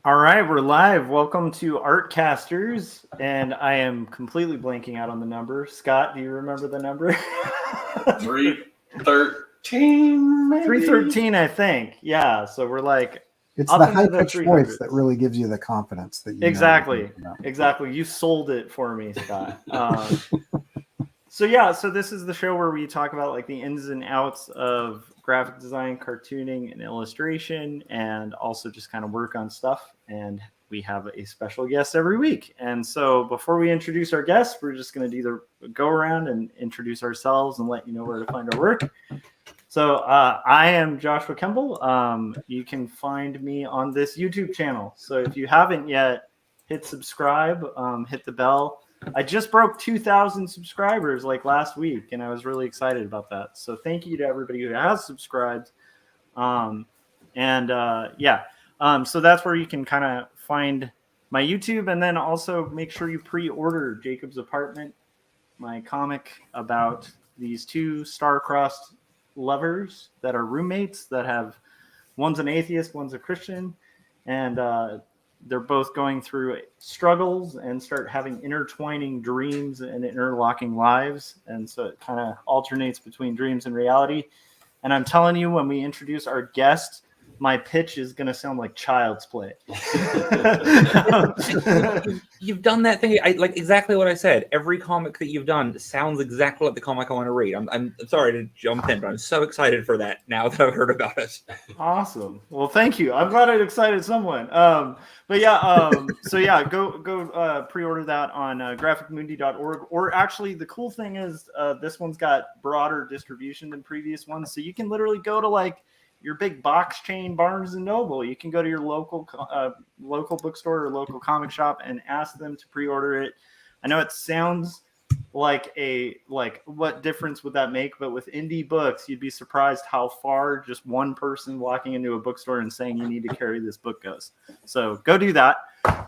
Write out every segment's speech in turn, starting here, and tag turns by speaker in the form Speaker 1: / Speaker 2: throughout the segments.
Speaker 1: All right, we're live. Welcome to Artcasters, and I am completely blanking out on the number. Scott, do you remember the number?
Speaker 2: 313, maybe?
Speaker 1: 313, I think. Yeah, so we're like...
Speaker 3: It's the high-pitched voice that really gives you the confidence that you
Speaker 1: Exactly. You sold it for me, Scott. So this is the show where we talk about like the ins and outs of graphic design, cartooning, and illustration, and also just kind of work on stuff. And we have a special guest every week. And so before we introduce our guests, we're just going to either go around and introduce ourselves and let you know where to find our work. So I am Joshua Kemble. You can find me on this YouTube channel. So if you haven't yet, hit subscribe, hit the bell. I just broke 2,000 subscribers like last week, and I was really excited about that. So thank you to everybody who has subscribed. So that's where you can kind of find my YouTube, and then also make sure you pre-order Jacob's Apartment, my comic about these two star-crossed lovers that are roommates that have, one's an atheist, one's a Christian, and they're both going through struggles and start having intertwining dreams and interlocking lives. And so it kind of alternates between dreams and reality. And I'm telling you, when we introduce our guest, my pitch is going to sound like Child's Play.
Speaker 4: You've done that thing. I like exactly what I said. Every comic that you've done sounds exactly like the comic I want to read. I'm sorry to jump in, but I'm so excited for that now that I've heard about it.
Speaker 1: Awesome. Well, thank you. I'm glad I excited someone. Go pre-order that on graphicmundi.org. Or actually, the cool thing is this one's got broader distribution than previous ones, so you can literally go to like your big box chain Barnes and Noble. You can go to your local bookstore or local comic shop and ask them to pre-order it. I know it sounds like what difference would that make? But with indie books, you'd be surprised how far just one person walking into a bookstore and saying you need to carry this book goes. So go do that,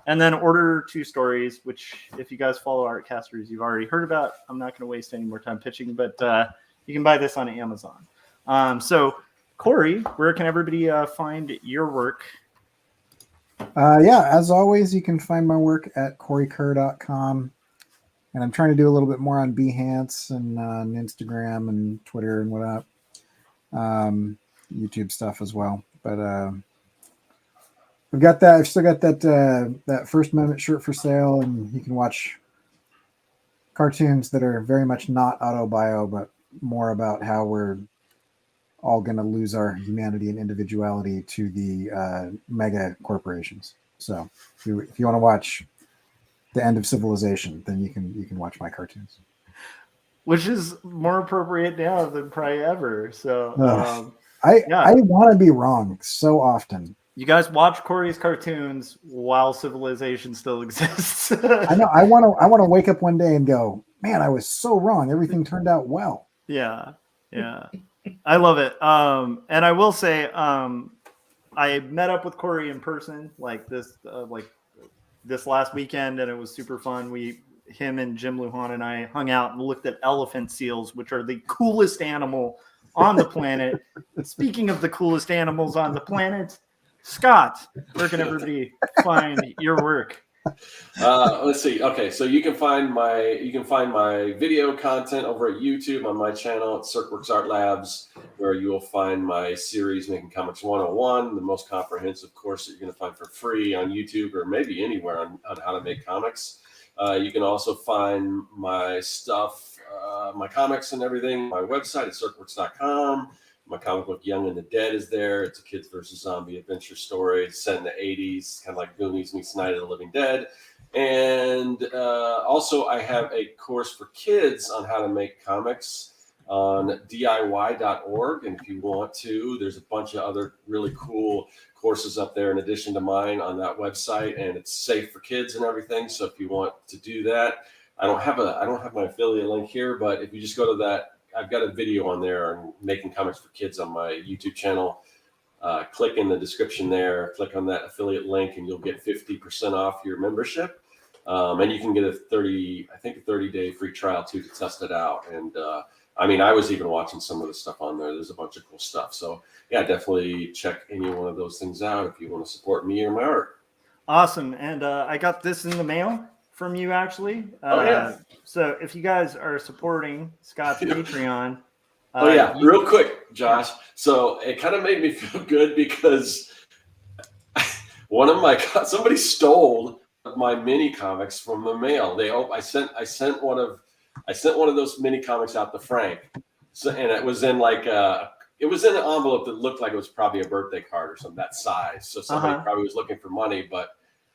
Speaker 1: and then order 2 stories, which if you guys follow Artcasters, you've already heard about. I'm not going to waste any more time pitching, but you can buy this on Amazon. Cory, where can everybody find your work?
Speaker 3: As always, you can find my work at corykerr.com. And I'm trying to do a little bit more on Behance and on Instagram and Twitter and whatnot. YouTube stuff as well. But I've still got that First Amendment shirt for sale, and you can watch cartoons that are very much not autobio, but more about how we're all going to lose our humanity and individuality to the mega corporations. So if you want to watch the end of civilization, then you can watch my cartoons,
Speaker 1: which is more appropriate now than probably ever. So
Speaker 3: I want to be wrong so often.
Speaker 1: You guys watch Cory's cartoons while civilization still exists.
Speaker 3: I know. I want to wake up one day and go, man, I was so wrong. Everything turned out well.
Speaker 1: Yeah. I love it. And I will say, I met up with Cory in person this last weekend, and it was super fun. Him and Jim Lujan and I hung out and looked at elephant seals, which are the coolest animal on the planet. Speaking of the coolest animals on the planet, Scott, where can everybody find your work?
Speaker 2: Let's see. Okay, so you can find my video content over at YouTube on my channel at Serkland's Art Labs, where you will find my series Making Comics 101, the most comprehensive course that you're going to find for free on YouTube or maybe anywhere on how to make comics. You can also find my stuff, my comics and everything, my website at serkland.com. My comic book Young and the Dead is there. It's a kids versus zombie adventure story set in the 80s, kind of like Goonies meets Night of the Living Dead. And also I have a course for kids on how to make comics on DIY.org. And if you want to, there's a bunch of other really cool courses up there in addition to mine on that website, and it's safe for kids and everything. So if you want to do that, I don't have my affiliate link here, but if you just go to that, I've got a video on there on making comics for kids on my YouTube channel. Click in the description there, click on that affiliate link, and you'll get 50% off your membership. And you can get a 30-day free trial too to test it out. And I was even watching some of the stuff on there. There's a bunch of cool stuff. So yeah, definitely check any one of those things out if you want to support me or my art.
Speaker 1: Awesome. And I got this in the mail from you, actually.
Speaker 2: Oh, yeah.
Speaker 1: So if you guys are supporting Scott's Patreon.
Speaker 2: Oh, yeah. Real quick, Josh. So it kind of made me feel good because somebody stole my mini comics from the mail. I sent one of those mini comics out to Frank. So, and it was in an envelope that looked like it was probably a birthday card or something that size. So somebody probably was looking for money, but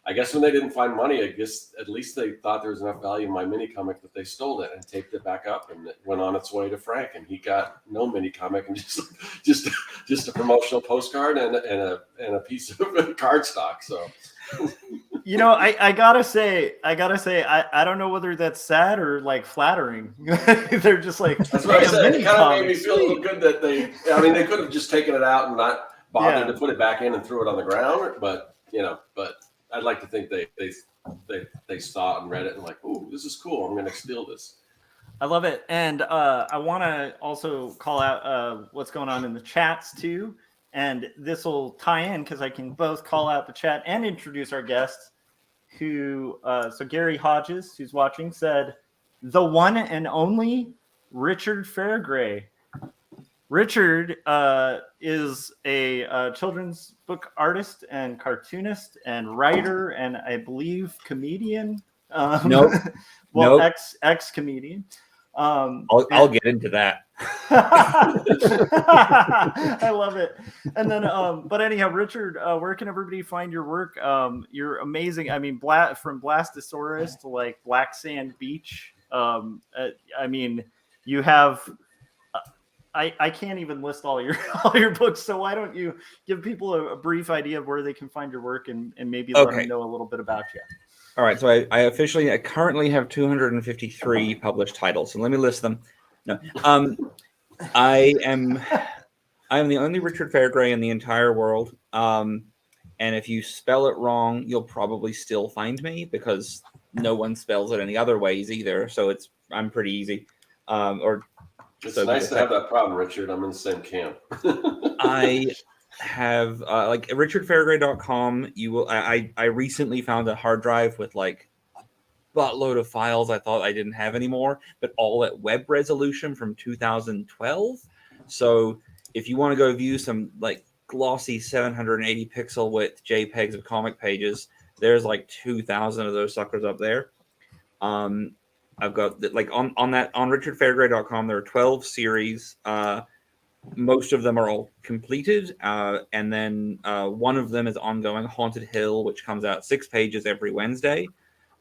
Speaker 2: I guess when they didn't find money, I guess at least they thought there was enough value in my mini comic that they stole it and taped it back up, and it went on its way to Frank, and he got no mini comic and just a promotional postcard and a piece of cardstock. So,
Speaker 1: you know, I gotta say, I don't know whether that's sad or like flattering. They're just like,
Speaker 2: that's what I said. It kind of made me feel a little good that they could have just taken it out and not bothered to put it back in and threw it on the ground, but I'd like to think they saw it and read it and like, ooh, this is cool. I'm going to steal this.
Speaker 1: I love it. And I want to also call out what's going on in the chats too. And this will tie in because I can both call out the chat and introduce our guests who, so Gary Hodges, who's watching, said, the one and only Richard Fairgray. Richard is a children's book artist and cartoonist and writer and I believe comedian.
Speaker 4: Nope.
Speaker 1: Ex-comedian.
Speaker 4: I'll get into that.
Speaker 1: I love it. And then, but anyhow, Richard, where can everybody find your work? You're amazing. I mean, from Blastosaurus to like Black Sand Beach. I mean, you have. I can't even list all your books. So why don't you give people a brief idea of where they can find your work and maybe let them know a little bit about you.
Speaker 4: All right. So I currently have 253 published titles. So let me list them. No, I am the only Richard Fairgray in the entire world. And if you spell it wrong, you'll probably still find me because no one spells it any other ways either. So I'm pretty easy.
Speaker 2: It's nice to have that problem, Richard. I'm in the same camp.
Speaker 4: I have like richardfairgray.com. I recently found a hard drive with like a buttload of files I thought I didn't have anymore, but all at web resolution from 2012. So if you want to go view some like glossy 780 pixel width JPEGs of comic pages, there's like 2,000 of those suckers up there. I've got like on richardfairgray.com, there are 12 series. Most of them are all completed. And then one of them is ongoing, Haunted Hill, which comes out 6 pages every Wednesday.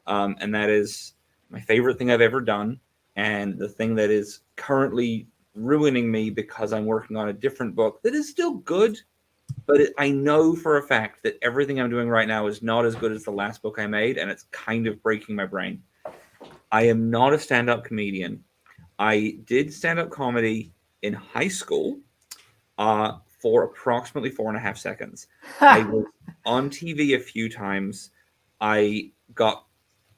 Speaker 4: And that is my favorite thing I've ever done. And the thing that is currently ruining me because I'm working on a different book that is still good. But I know for a fact that everything I'm doing right now is not as good as the last book I made. And it's kind of breaking my brain. I am not a stand-up comedian. I did stand-up comedy in high school for approximately 4.5 seconds. I was on TV a few times. I got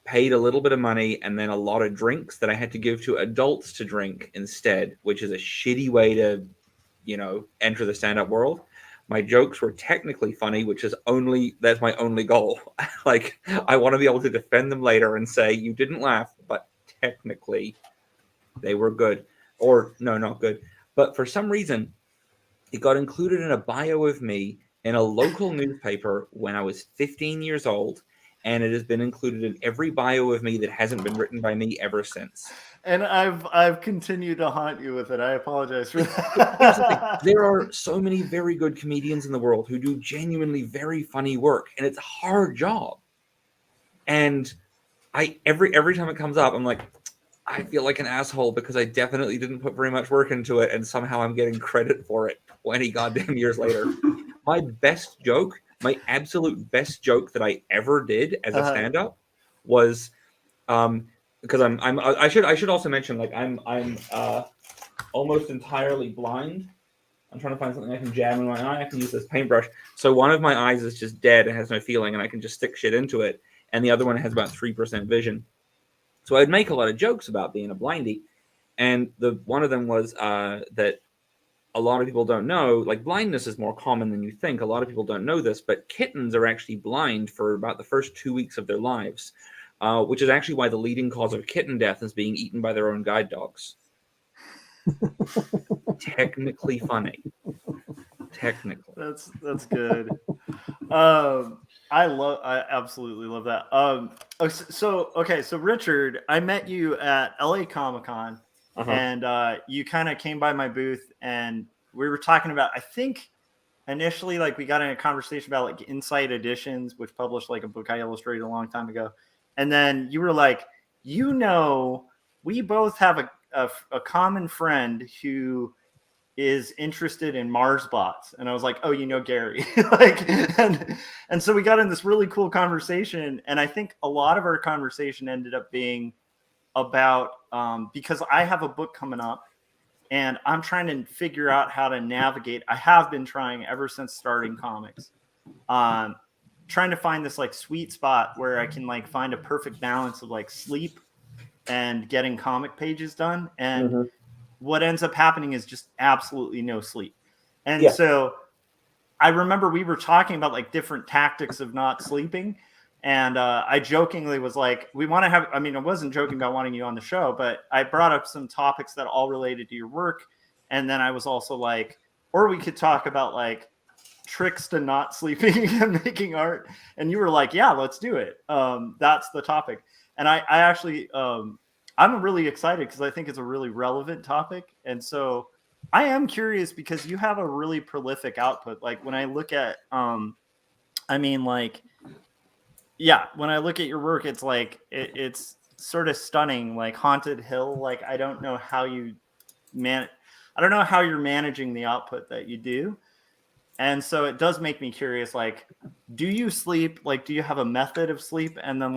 Speaker 4: paid a little bit of money and then a lot of drinks that I had to give to adults to drink instead, which is a shitty way to, enter the stand-up world. My jokes were technically funny, that's my only goal. Like, I want to be able to defend them later and say, you didn't laugh, but technically they were good. Or, no, not good. But for some reason, it got included in a bio of me in a local newspaper when I was 15 years old. And it has been included in every bio of me that hasn't been written by me ever since.
Speaker 1: And I've continued to haunt you with it. I apologize for that.
Speaker 4: There are so many very good comedians in the world who do genuinely very funny work, and it's a hard job. And every time it comes up, I'm like, I feel like an asshole because I definitely didn't put very much work into it, and somehow I'm getting credit for it 20 goddamn years later. My absolute best joke that I ever did as a stand-up was because I should also mention, like, I'm almost entirely blind. I'm trying to find something I can jam in my eye. I can use this paintbrush. So one of my eyes is just dead and has no feeling, and I can just stick shit into it. And the other one has about 3% vision. So I'd make a lot of jokes about being a blindy. And one of them was that a lot of people don't know, like blindness is more common than you think. A lot of people don't know this, but kittens are actually blind for about the first 2 weeks of their lives, which is actually why the leading cause of kitten death is being eaten by their own guide dogs. Technically funny. Technically.
Speaker 1: That's good. I absolutely love that. So Richard, I met you at LA Comic-Con. And you kind of came by my booth and we were talking about, I think initially, like we got in a conversation about like Insight Editions, which published like a book I illustrated a long time ago. And then you were like, we both have a common friend who is interested in Mars bots. And I was like, oh, Gary. and so we got in this really cool conversation. And I think a lot of our conversation ended up being about because I have a book coming up and I'm trying to figure out how to navigate. I have been trying ever since starting comics, trying to find this like sweet spot where I can like find a perfect balance of like sleep and getting comic pages done. And what ends up happening is just absolutely no sleep. And so I remember we were talking about like different tactics of not sleeping. And I jokingly was like, we want to have, I wasn't joking about wanting you on the show, but I brought up some topics that all related to your work. And then I was also like, or we could talk about like tricks to not sleeping and making art. And you were like, yeah, let's do it. That's the topic. And I actually, I'm really excited because I think it's a really relevant topic. And so I am curious because you have a really prolific output. Like when I look at, when I look at your work, it's like it's sort of stunning, like Haunted Hill. Like I don't know how you're managing the output that you do, and so it does make me curious. Like, do you sleep? Like, do you have a method of sleep? And then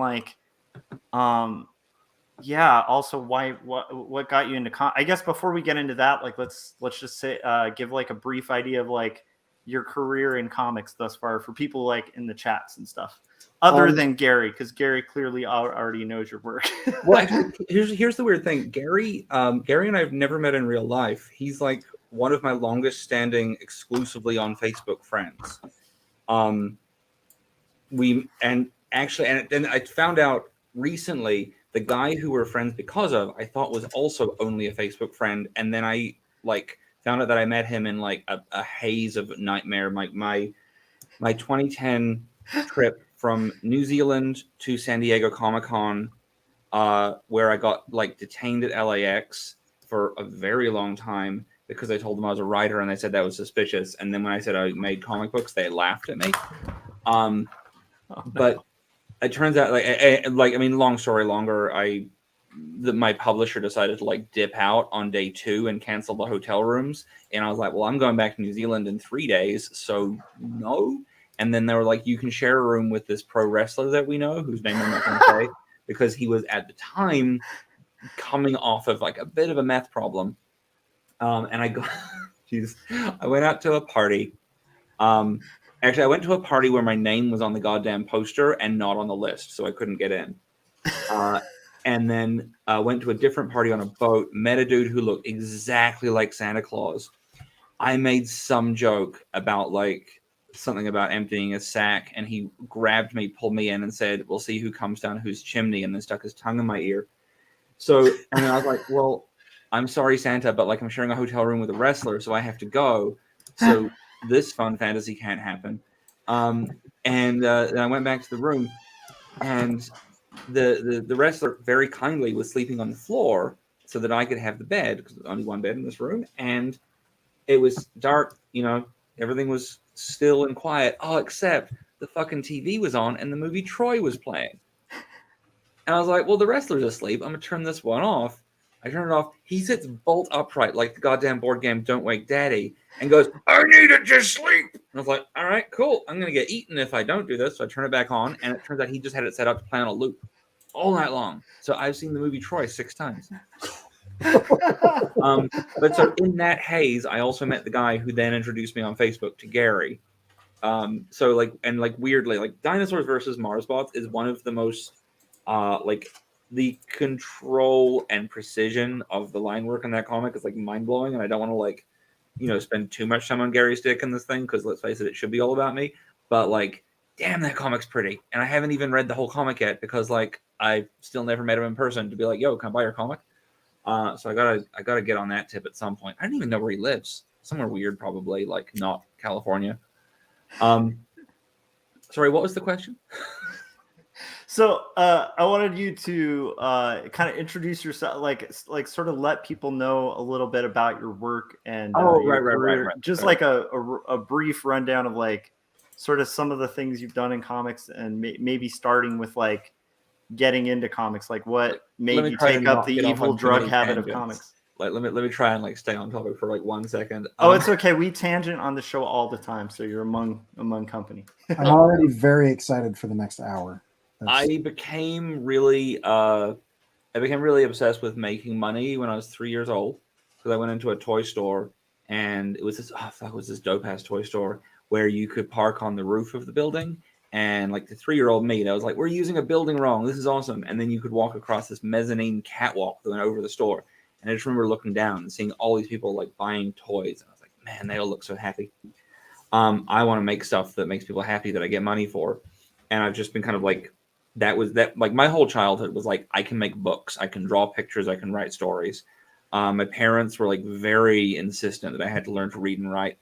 Speaker 1: also what got you into I guess before we get into that, like let's just say give like a brief idea of like your career in comics thus far for people like in the chats and stuff. Other than Gary, because Gary clearly already knows your work.
Speaker 4: Well, actually, here's the weird thing. Gary and I have never met in real life. He's like one of my longest standing exclusively on Facebook friends. And I found out recently the guy who we're friends because of, I thought was also only a Facebook friend. And then I like found out that I met him in like a haze of nightmare. My 2010 trip from New Zealand to San Diego Comic-Con, where I got like detained at LAX for a very long time because I told them I was a writer and they said that was suspicious. And then when I said I made comic books, they laughed at me. But it turns out long story longer, my publisher decided to like dip out on day 2 and cancel the hotel rooms. And I was like, well, I'm going back to New Zealand in 3 days. So no. And then they were like, you can share a room with this pro wrestler that we know, whose name I'm not going to say, because he was at the time coming off of like a bit of a meth problem. And I went out to a party. Actually, I went to a party where my name was on the goddamn poster and not on the list, so I couldn't get in. And then went to a different party on a boat, met a dude who looked exactly like Santa Claus. I made some joke about like something about emptying a sack, and he grabbed me, pulled me in, and said, we'll see who comes down whose chimney, and then stuck his tongue in my ear. So, and then I was like, well, I'm sorry, Santa, but like I'm sharing a hotel room with a wrestler, so I have to go. So this fun fantasy can't happen. Then I went back to the room, and the wrestler very kindly was sleeping on the floor so that I could have the bed, because there's only one bed in this room, and it was dark, everything was still and quiet, except the fucking TV was on and the movie Troy was playing. And I was like, well, the wrestler's asleep. I'm going to turn this one off. I turn it off. He sits bolt upright like the goddamn board game Don't Wake Daddy and goes, I need it to sleep. And I was like, all right, cool. I'm going to get eaten if I don't do this. So I turn it back on, and it turns out he just had it set up to play on a loop all night long. So I've seen the movie Troy 6 times. But so in that haze, I also met the guy who then introduced me on Facebook to Gary. Weirdly, like Dinosaurs versus Marsbots is one of the most the control and precision of the line work in that comic is like mind blowing, and I don't want to like spend too much time on Gary's dick in this thing, because let's face it, it should be all about me. But like, damn, that comic's pretty, and I haven't even read the whole comic yet because like I still never met him in person to be like, yo, can I buy your comic? So I gotta get on that tip at some point. I don't even know where he lives. Somewhere weird, probably, like not California. Sorry, what was the question?
Speaker 1: So I wanted you to kind of introduce yourself, like sort of let people know a little bit about your work and your career. Just like a brief rundown of like sort of some of the things you've done in comics, and maybe starting with like getting into comics, like what made you take up the evil drug habit of comics.
Speaker 4: Like let me try and like stay on topic for like 1 second.
Speaker 1: Oh, it's okay. We tangent on the show all the time, so you're among company.
Speaker 3: I'm already very excited for the next hour.
Speaker 4: I became really obsessed with making money when I was 3 years old, because I went into a toy store, and it was this dope ass toy store where you could park on the roof of the building, and like the 3-year-old me, I was like, we're using a building wrong. This is awesome. And then you could walk across this mezzanine catwalk that went over the store. And I just remember looking down and seeing all these people like buying toys. And I was like, man, they all look so happy. I want to make stuff that makes people happy that I get money for. And I've just been kind of like, like my whole childhood was like, I can make books, I can draw pictures, I can write stories. My parents were like very insistent that I had to learn to read and write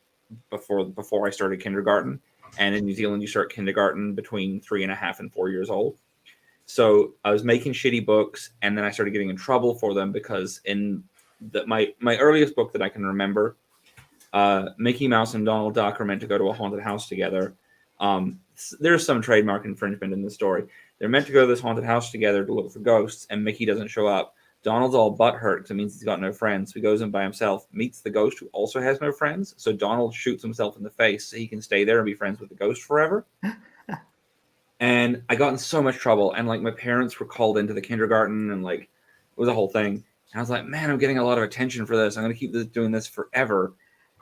Speaker 4: before I started kindergarten. And in New Zealand, you start kindergarten between 3.5 and 4 years old. So I was making shitty books, and then I started getting in trouble for them because in my earliest book that I can remember, Mickey Mouse and Donald Duck are meant to go to a haunted house together. There's some trademark infringement in the story. They're meant to go to this haunted house together to look for ghosts, and Mickey doesn't show up. Donald's all butthurt because it means he's got no friends. So he goes in by himself, meets the ghost who also has no friends. So Donald shoots himself in the face so he can stay there and be friends with the ghost forever. And I got in so much trouble. And like my parents were called into the kindergarten, and like it was a whole thing. And I was like, man, I'm getting a lot of attention for this. I'm going to keep doing this forever.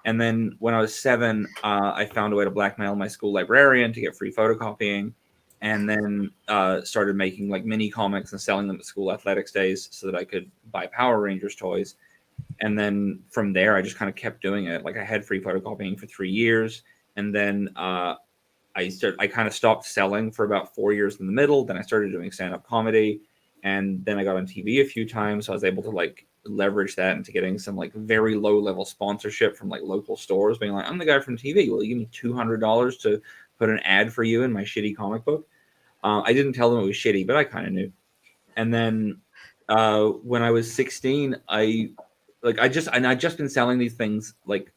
Speaker 4: And then when I was 7, I found a way to blackmail my school librarian to get free photocopying. And then started making like mini comics and selling them at school athletics days so that I could buy Power Rangers toys. And then from there, I just kind of kept doing it. Like I had free photocopying for 3 years. And then I kind of stopped selling for about 4 years in the middle. Then I started doing stand-up comedy. And then I got on TV a few times. So I was able to like leverage that into getting some like very low level sponsorship from like local stores, being like, I'm the guy from TV. Will you give me $200 to put an ad for you in my shitty comic book? I didn't tell them it was shitty, but I kind of knew. And then when I was 16, I just been selling these things like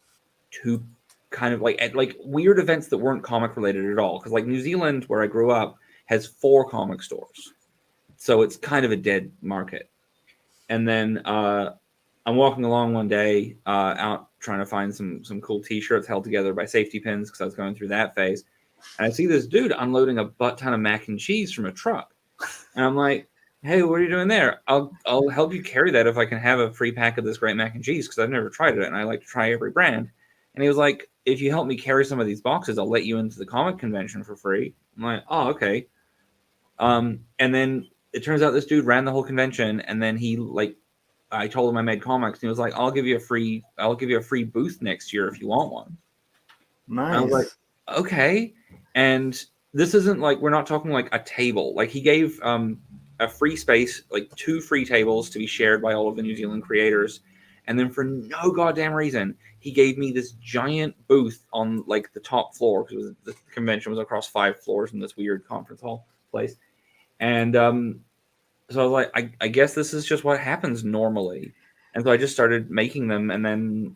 Speaker 4: to kind of like at like weird events that weren't comic related at all. Because like New Zealand, where I grew up, has 4 comic stores, so it's kind of a dead market. And then I'm walking along one day out trying to find some cool T-shirts held together by safety pins because I was going through that phase. And I see this dude unloading a butt ton of mac and cheese from a truck. And I'm like, hey, what are you doing there? I'll help you carry that if I can have a free pack of this great mac and cheese, because I've never tried it and I like to try every brand. And he was like, if you help me carry some of these boxes, I'll let you into the comic convention for free. I'm like, oh, okay. And then it turns out this dude ran the whole convention, and then he like, I told him I made comics, and he was like, I'll give you a free booth next year if you want one.
Speaker 1: Nice.
Speaker 4: And I was like, okay. And this isn't like, we're not talking like a table. Like he gave a free space, like 2 free tables to be shared by all of the New Zealand creators. And then for no goddamn reason, he gave me this giant booth on like the top floor, because the convention was across 5 floors in this weird conference hall place. And so I was like, I guess this is just what happens normally. And so I just started making them. And then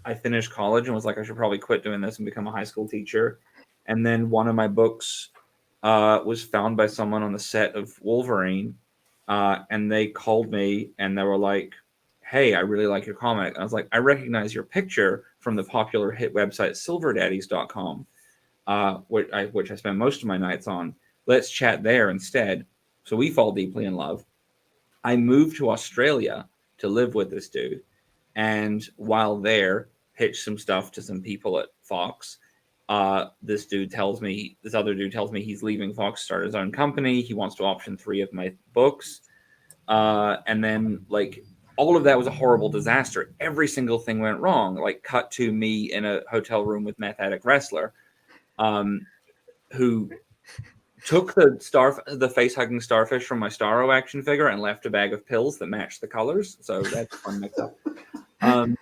Speaker 4: I finished college and was like, I should probably quit doing this and become a high school teacher. And then one of my books was found by someone on the set of Wolverine. And they called me and they were like, hey, I really like your comic. And I was like, I recognize your picture from the popular hit website silverdaddies.com, which I spend most of my nights on. Let's chat there instead. So we fall deeply in love. I moved to Australia to live with this dude. And while there, pitched some stuff to some people at Fox. This other dude tells me he's leaving Fox to start his own company. He wants to option 3 of my books. And then like all of that was a horrible disaster. Every single thing went wrong. Like, cut to me in a hotel room with meth addict wrestler, who took the face hugging starfish from my Starro action figure and left a bag of pills that matched the colors. So that's a fun mix up. Then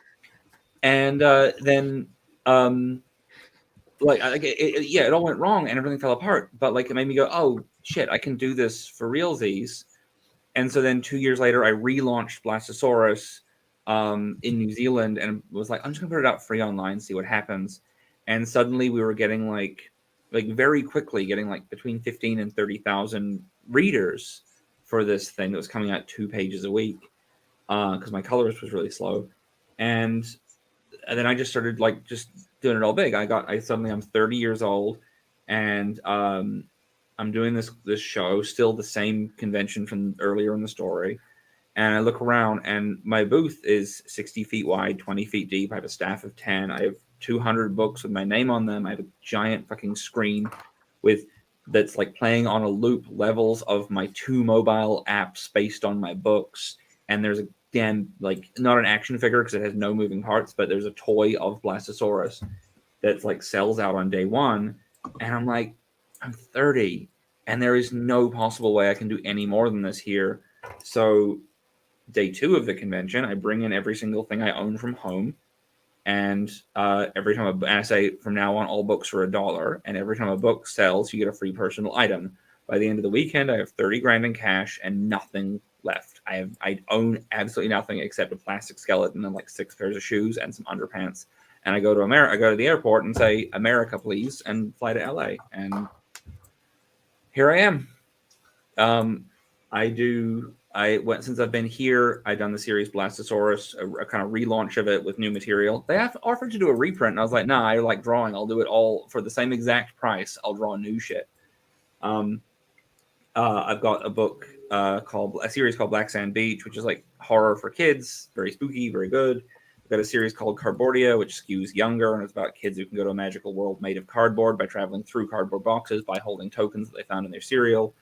Speaker 4: it all went wrong and everything fell apart. But like, it made me go, oh shit, I can do this for realsies. And so then 2 years later, I relaunched Blastosaurus in New Zealand and was like, I'm just gonna put it out free online, see what happens. And suddenly we were getting like very quickly getting like between 15 and 30,000 readers for this thing that was coming out 2 pages a week because my colorist was really slow. And then I just started like just doing it all big. I'm 30 years old and I'm doing this show, still the same convention from earlier in the story. And I look around and my booth is 60 feet wide, 20 feet deep. I have a staff of 10. I have 200 books with my name on them. I have a giant fucking screen that's like playing on a loop levels of my 2 mobile apps based on my books. And there's a damn, like, not an action figure because it has no moving parts, but there's a toy of Blastosaurus that's like sells out on day 1. And I'm like, I'm 30 and there is no possible way I can do any more than this here. So day 2 of the convention, I bring in every single thing I own from home. And every time I say from now on, all books are $1. And every time a book sells, you get a free personal item. By the end of the weekend, I have 30 grand in cash and nothing left. I own absolutely nothing except a plastic skeleton and like 6 pairs of shoes and some underpants. And I go to America. I go to the airport and say, America, please, and fly to LA. And here I am. Since I've been here, I've done the series Blastosaurus, a kind of relaunch of it with new material. They have offered to do a reprint, and I was like, nah, I like drawing. I'll do it all for the same exact price. I'll draw new shit. I've got a series called Black Sand Beach, which is like horror for kids, very spooky, very good. I've got a series called Cardboardia, which skews younger, and it's about kids who can go to a magical world made of cardboard by traveling through cardboard boxes by holding tokens that they found in their cereal.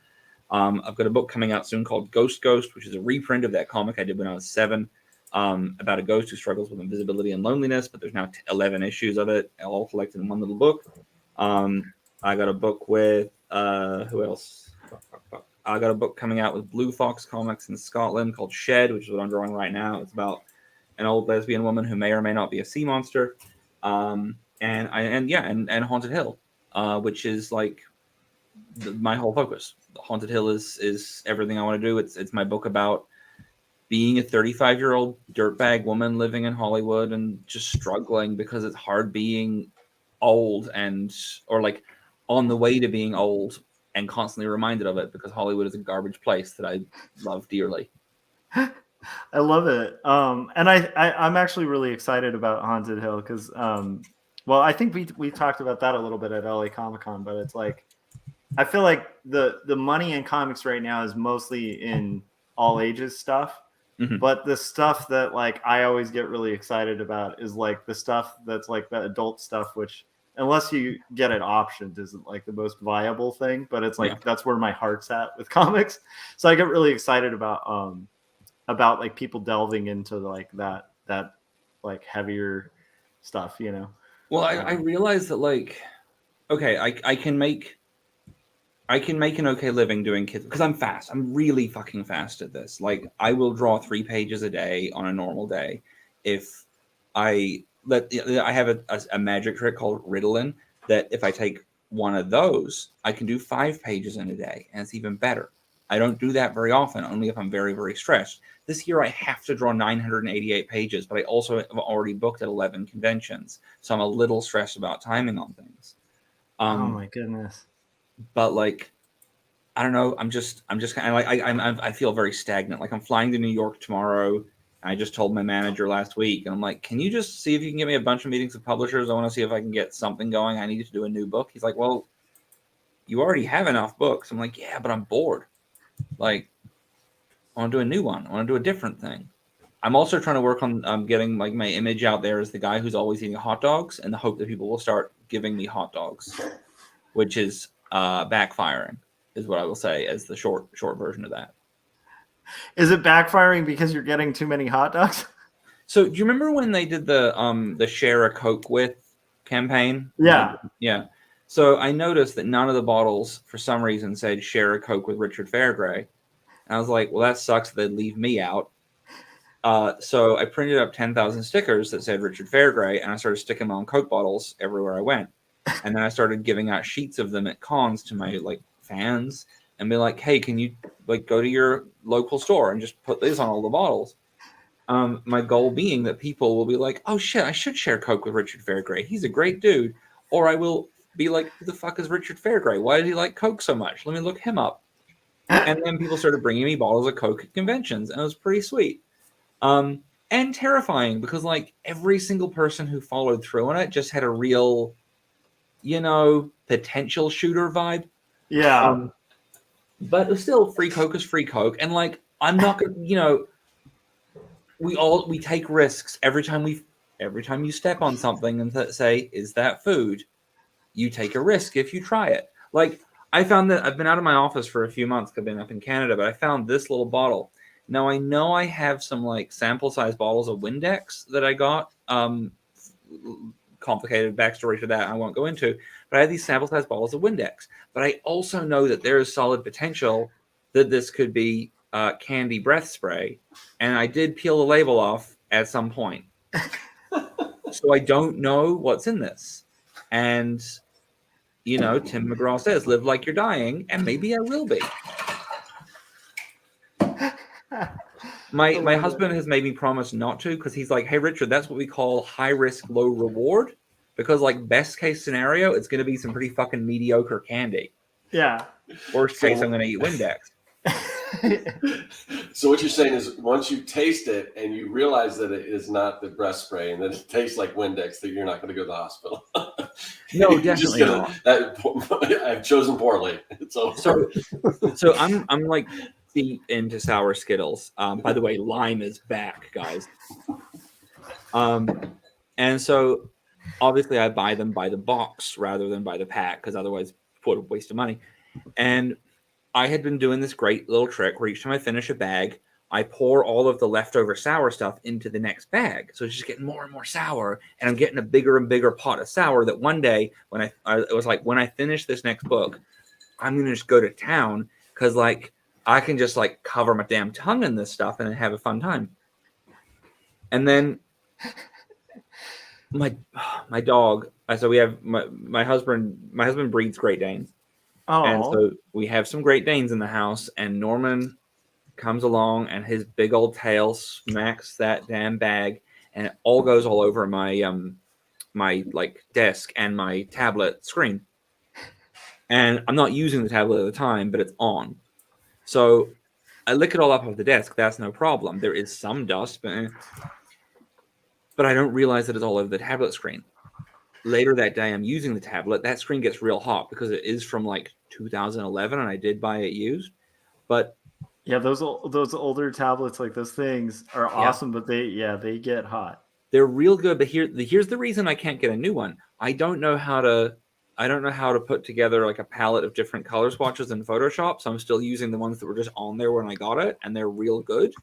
Speaker 4: I've got a book coming out soon called Ghost, which is a reprint of that comic I did when I was 7, about a ghost who struggles with invisibility and loneliness, but there's now 11 issues of it, all collected in one little book. I got a book with, who else? I got a book coming out with Blue Fox Comics in Scotland called Shed, which is what I'm drawing right now. It's about an old lesbian woman who may or may not be a sea monster. And Haunted Hill, which is like my whole focus. Haunted Hill is everything I want to do. It's my book about being a 35-year-old dirtbag woman living in Hollywood and just struggling because it's hard being old or like on the way to being old and constantly reminded of it because Hollywood is a garbage place that I love dearly.
Speaker 1: I love it. And I'm actually really excited about Haunted Hill because, I think we talked about that a little bit at LA Comic-Con, but it's like, I feel like the money in comics right now is mostly in all ages stuff.
Speaker 4: Mm-hmm.
Speaker 1: But the stuff that like I always get really excited about is like the stuff that's like the adult stuff, which unless you get it optioned isn't like the most viable thing. But it's like that's where my heart's at with comics. So I get really excited about like people delving into like that like heavier stuff, you know.
Speaker 4: Well, I realize that like, okay, I can make an okay living doing kids because I'm fast. I'm really fucking fast at this. Like I will draw 3 pages a day on a normal day. If I have a magic trick called Ritalin that if I take one of those, I can do 5 pages in a day, and it's even better. I don't do that very often, only if I'm very, very stressed. This year I have to draw 988 pages, but I also have already booked at 11 conventions, so I'm a little stressed about timing on things.
Speaker 1: Oh my goodness.
Speaker 4: But like, I don't know. I'm just kind of like I feel very stagnant. Like I'm flying to New York tomorrow. I just told my manager last week, and I'm like, can you just see if you can get me a bunch of meetings with publishers? I want to see if I can get something going. I need to do a new book. He's like, well, you already have enough books. I'm like, yeah, but I'm bored. Like, I want to do a new one. I want to do a different thing. I'm also trying to work on getting like my image out there as the guy who's always eating hot dogs, and the hope that people will start giving me hot dogs, which is backfiring, is what I will say as the short version of that.
Speaker 1: Is it backfiring because you're getting too many hot dogs?
Speaker 4: So do you remember when they did the share a Coke with campaign?
Speaker 1: Yeah.
Speaker 4: Yeah. So I noticed that none of the bottles, for some reason, said share a Coke with Richard Fairgray. And I was like, well, that sucks. They'd leave me out. So I printed up 10,000 stickers that said Richard Fairgray, and I started sticking them on Coke bottles everywhere I went. And then I started giving out sheets of them at cons to my fans and be like, hey, can you go to your local store and just put these on all the bottles? My goal being that people will be like, oh shit, I should share Coke with Richard Fairgray. He's a great dude. Or I will be like, who the fuck is Richard Fairgray? Why does he like Coke so much? Let me look him up. And then people started bringing me bottles of Coke at conventions, and it was pretty sweet. And terrifying because every single person who followed through on it just had a real, potential shooter vibe.
Speaker 1: Yeah.
Speaker 4: But it was still free Coke is free Coke. And I'm not gonna, we take risks every time you step on something and say, is that food? You take a risk if you try it. I found that I've been out of my office for a few months. I've been up in Canada, but I found this little bottle. Now I know I have some sample size bottles of Windex that I got. Complicated backstory to that I won't go into, but I have these sample size bottles of Windex. But I also know that there is solid potential that this could be candy breath spray, and I did peel the label off at some point. So I don't know what's in this. And Tim McGraw says, live like you're dying, and maybe I will be. My husband has made me promise not to, because he's like, hey, Richard, that's what we call high risk, low reward. Because best case scenario, it's going to be some pretty fucking mediocre candy.
Speaker 1: Yeah.
Speaker 4: Worst case, I'm going to eat Windex.
Speaker 2: So what you're saying is once you taste it and you realize that it is not the breast spray and that it tastes like Windex, that you're not going to go to the hospital.
Speaker 4: No, definitely not.
Speaker 2: I've chosen poorly. It's over.
Speaker 4: So I'm deep into sour Skittles. By the way, lime is back, guys. And so obviously I buy them by the box rather than by the pack, because otherwise what a waste of money. And I had been doing this great little trick where each time I finish a bag, I pour all of the leftover sour stuff into the next bag. So it's just getting more and more sour, and I'm getting a bigger and bigger pot of sour that one day when it was when I finish this next book, I'm going to just go to town, because I can just cover my damn tongue in this stuff and have a fun time. And then my dog, so we have my husband breeds Great Danes. Oh. And so we have some Great Danes in the house, and Norman comes along and his big old tail smacks that damn bag, and it all goes all over my my desk and my tablet screen. And I'm not using the tablet at the time, but it's on. So I lick it all up off the desk. That's no problem. There is some dust, but I don't realize that it's all over the tablet screen. Later that day, I'm using the tablet. That screen gets real hot because it is from 2011, and I did buy it used. But
Speaker 1: yeah, those older tablets, those things are awesome, but they get hot.
Speaker 4: They're real good. But here's the reason I can't get a new one. I don't know how to put together a palette of different color swatches in Photoshop. So I'm still using the ones that were just on there when I got it, and they're real good.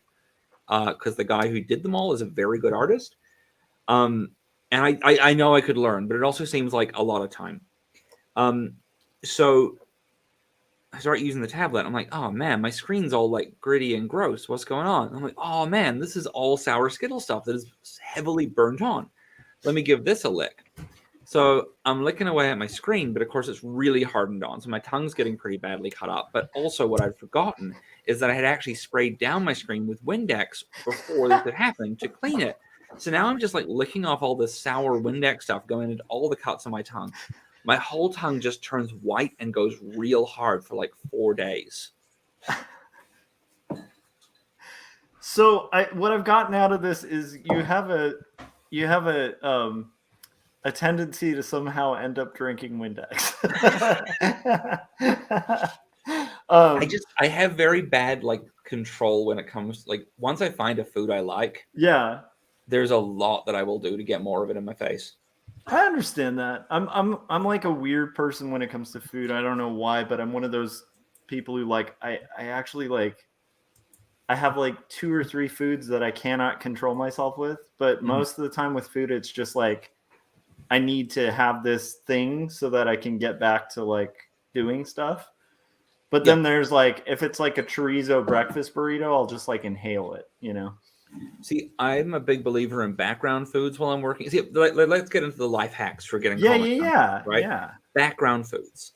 Speaker 4: Because the guy who did them all is a very good artist. And I know I could learn, but it also seems like a lot of time. So I start using the tablet. I'm like, oh man, my screen's all gritty and gross. What's going on? I'm like, oh man, this is all sour Skittle stuff that is heavily burnt on. Let me give this a lick. So I'm licking away at my screen, but of course it's really hardened on. So my tongue's getting pretty badly cut up. But also what I'd forgotten is that I had actually sprayed down my screen with Windex before this had happened to clean it. So now I'm just licking off all this sour Windex stuff going into all the cuts on my tongue. My whole tongue just turns white and goes real hard for 4 days.
Speaker 1: So what I've gotten out of this is you have a tendency to somehow end up drinking Windex.
Speaker 4: I have very bad control when it comes once I find a food I like.
Speaker 1: Yeah.
Speaker 4: There's a lot that I will do to get more of it in my face.
Speaker 1: I understand that. I'm a weird person when it comes to food. I don't know why, but I'm one of those people who I actually I have like 2 or 3 foods that I cannot control myself with, but most of the time with food, it's just like I need to have this thing so that I can get back to like doing stuff. But then there's like, if it's like a chorizo breakfast burrito, I'll just like inhale it, you know?
Speaker 4: See, I'm a big believer in background foods while I'm working. See, let's get into the life hacks for getting comics done, right?
Speaker 1: Yeah.
Speaker 4: Background foods,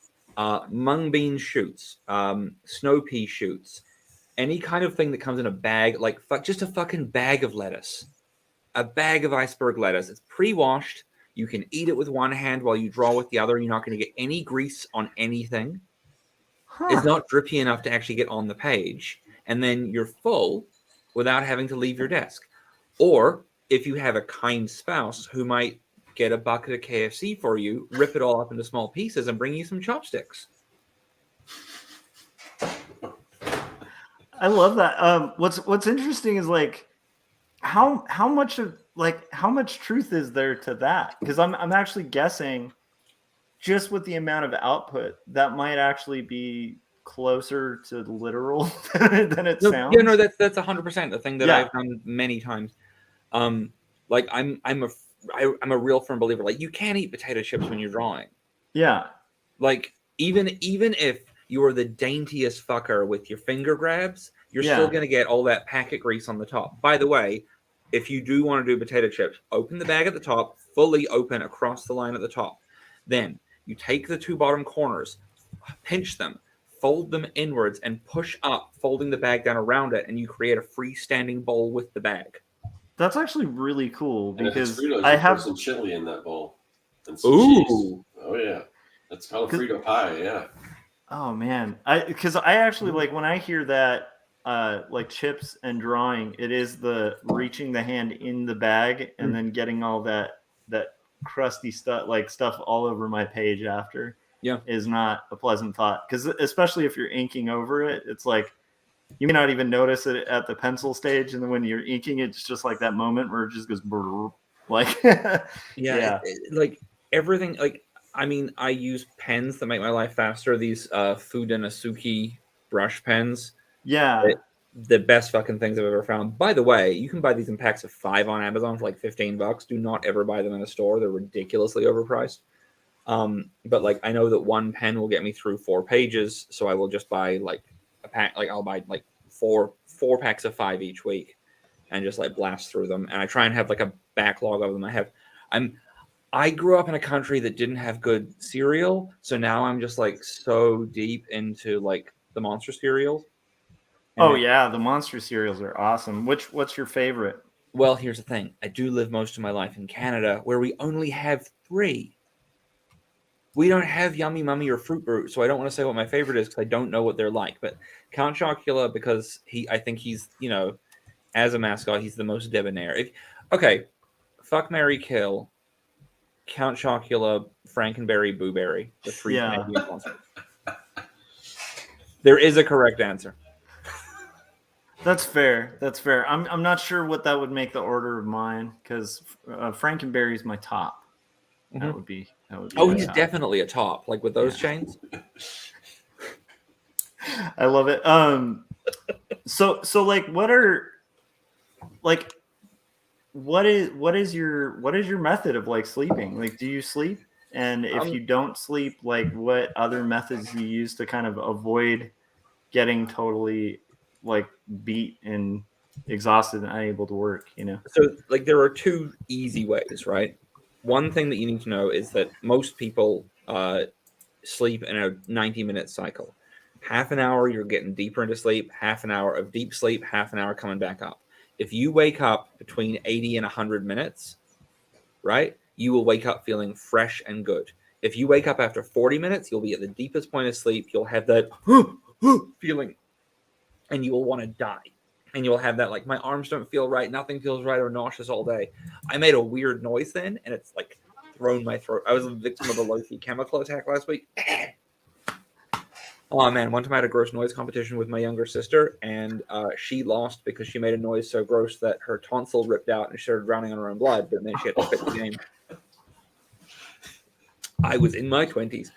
Speaker 4: mung bean shoots, snow pea shoots, any kind of thing that comes in a bag, like just a fucking bag of lettuce, a bag of iceberg lettuce. It's pre-washed. You can eat it with one hand while you draw with the other. You're not going to get any grease on anything. It's not drippy enough to actually get on the page. And then you're full without having to leave your desk. Or if you have a kind spouse who might get a bucket of KFC for you, rip it all up into small pieces and bring you some chopsticks.
Speaker 1: I love that. What's interesting is like how much truth is there to that? Because I'm actually guessing just with the amount of output that might actually be closer to literal than it sounds.
Speaker 4: Yeah, no, that's 100% the thing that I've done many times. Like I'm a real firm believer. Like you can't eat potato chips when you're drawing.
Speaker 1: Yeah.
Speaker 4: Like even if you are the daintiest fucker with your finger grabs, you're still going to get all that packet grease on the top. By the way, if you do want to do potato chips, open the bag at the top, fully open across the line at the top. Then you take the 2 bottom corners, pinch them, fold them inwards, and push up, folding the bag down around it, and you create a freestanding bowl with the bag.
Speaker 1: That's actually really cool because
Speaker 2: I have some chili in that bowl. And some
Speaker 4: cheese.
Speaker 2: Oh yeah, that's called Frito pie. Yeah.
Speaker 1: Oh man, because I actually like when I hear that like chips and drawing, it is the reaching the hand in the bag and then getting all that crusty stuff all over my page after. Is not a pleasant thought, because especially if you're inking over it, it's like you may not even notice it at the pencil stage, and then when you're inking, it's just like that moment where it just goes like
Speaker 4: like everything. Like I mean, I use pens that make my life faster. These Fudenosuki brush pens.
Speaker 1: Yeah.
Speaker 4: The best fucking things I've ever found. By the way, you can buy these in packs of 5 on Amazon for like $15. Do not ever buy them in a store. They're ridiculously overpriced. But like I know that one pen will get me through 4 pages, so I will just buy like a pack. Like I'll buy like four packs of 5 each week, and just like blast through them. And I try and have like a backlog of them. I grew up in a country that didn't have good cereal, so now I'm just like so deep into like the monster cereals.
Speaker 1: Oh yeah, the monster cereals are awesome. What's your favorite?
Speaker 4: Well, here's the thing. I do live most of my life in Canada, where we only have 3. We don't have Yummy Mummy or Fruit Brute, so I don't want to say what my favorite is because I don't know what they're like. But Count Chocula, because I think he's, as a mascot, he's the most debonair. Fuck, marry, kill. Count Chocula, Frankenberry, Boo Berry, the 3 Canadian monsters. There is a correct answer.
Speaker 1: That's fair. I'm not sure what that would make the order of mine, because Frankenberry's my top. Mm-hmm. That would be.
Speaker 4: He's top. Definitely a top, like with those chains.
Speaker 1: I love it. So like, what is your method of like sleeping? Like, do you sleep? And if you don't sleep, like, what other methods do you use to kind of avoid getting totally like beat and exhausted and unable to work?
Speaker 4: So like, there are 2 easy ways, right? One thing that you need to know is that most people sleep in a 90-minute cycle. Half an hour, you're getting deeper into sleep, half an hour of deep sleep, half an hour coming back up. If you wake up between 80 and 100 minutes, right, you will wake up feeling fresh and good. If you wake up after 40 minutes, you'll be at the deepest point of sleep. You'll have that feeling, and you will want to die. And you'll have that, like, my arms don't feel right, nothing feels right, or nauseous all day. I made a weird noise then, and it's, like, thrown my throat. I was a victim of a low-key chemical attack last week. Oh, man, one time I had a gross noise competition with my younger sister, and she lost because she made a noise so gross that her tonsil ripped out and she started drowning on her own blood, but then she had to quit the game. I was in my 20s.